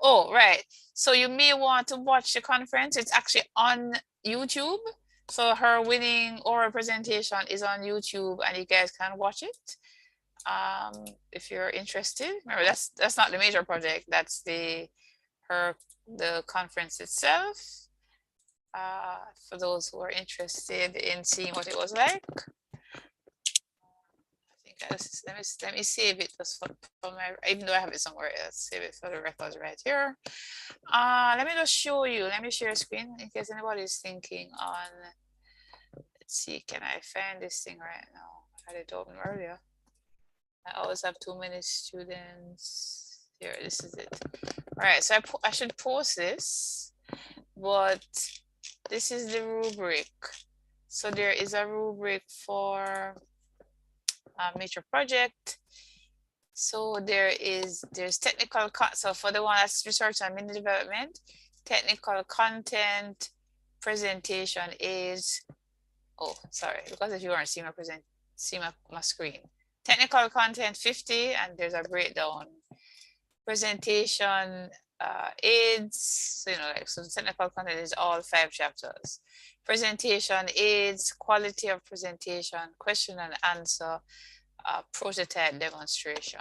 oh, right. So you may want to watch the conference. It's actually on YouTube. So her winning oral presentation is on YouTube and you guys can watch it. If you're interested. Remember, that's not the major project, that's the conference itself. For those who are interested in seeing what it was like. I think let me save it just for my, even though I have it somewhere else, save it for the records right here. Let me just show you, let me share a screen in case anybody is thinking on, let's see, can I find this thing right now? I had it open earlier. I always have too many students. Here, this is it. All right, so I should post this, but this is the rubric. So there is a rubric for a major project. So there's technical, so for the one that's research and mini development, technical content presentation is, oh, sorry, because if you aren't seeing my screen. Technical content 50, and there's a breakdown. Presentation aids, so, so technical content is all 5 chapters. Presentation aids, quality of presentation, question and answer, prototype demonstration.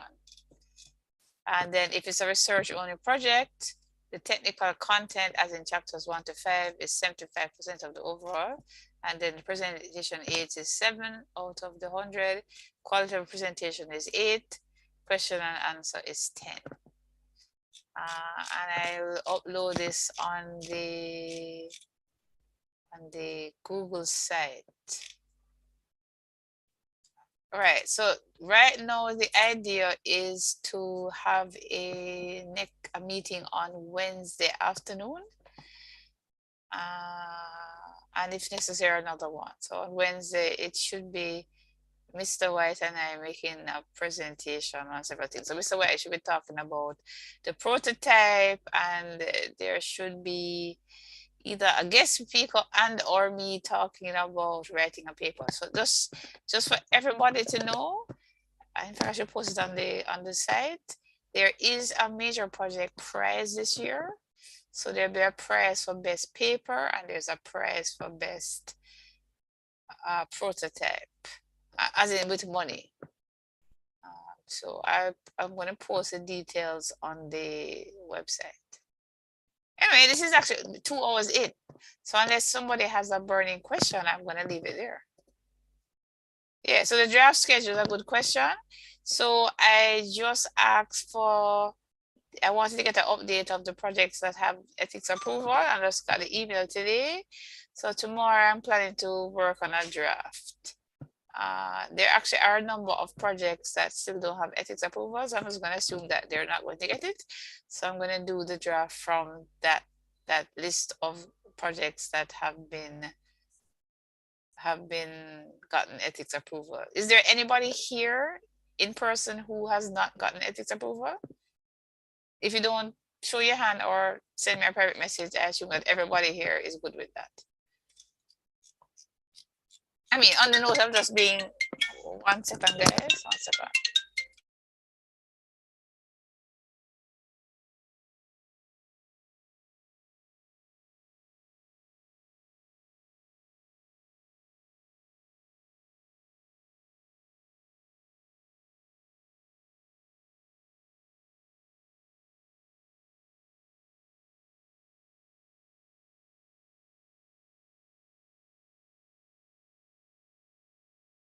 And then if it's a research only project, the technical content as in chapters 1 to 5 is 75% of the overall. And then the presentation aids is 7 out of the 100. Quality of presentation is 8. Question and answer is 10. And I will upload this on the Google site. All right, so right now the idea is to have a meeting on Wednesday afternoon. And if necessary, another one. So on Wednesday, it should be Mr. White and I making a presentation on several things. So Mr. White should be talking about the prototype, and there should be either a guest speaker and or me talking about writing a paper. So just for everybody to know, in fact, I should post it on the site. There is a major project prize this year. So there'll be a prize for best paper and there's a prize for best prototype, as in with money. So I'm going to post the details on the website. Anyway, this is actually 2 hours in. So unless somebody has a burning question, I'm going to leave it there. Yeah, so the draft schedule is a good question. So I just asked for, I wanted to get an update of the projects that have ethics approval, and I just got the email today. So tomorrow I'm planning to work on a draft. There actually are a number of projects that still don't have ethics approval, so I'm just going to assume that they're not going to get it. So I'm going to do the draft from that list of projects that have gotten ethics approval. Is there anybody here in person who has not gotten ethics approval? If you don't show your hand or send me a private message, I assume that everybody here is good with that. I mean, on the note of just being, 1 second, guys, 1 second.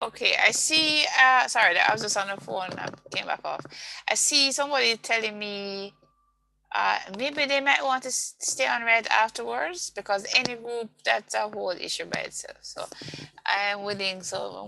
Okay, I see, sorry, I was just on the phone, I came back off. I see somebody telling me maybe they might want to stay on red afterwards, because any group, that's a whole issue by itself. So I am willing, so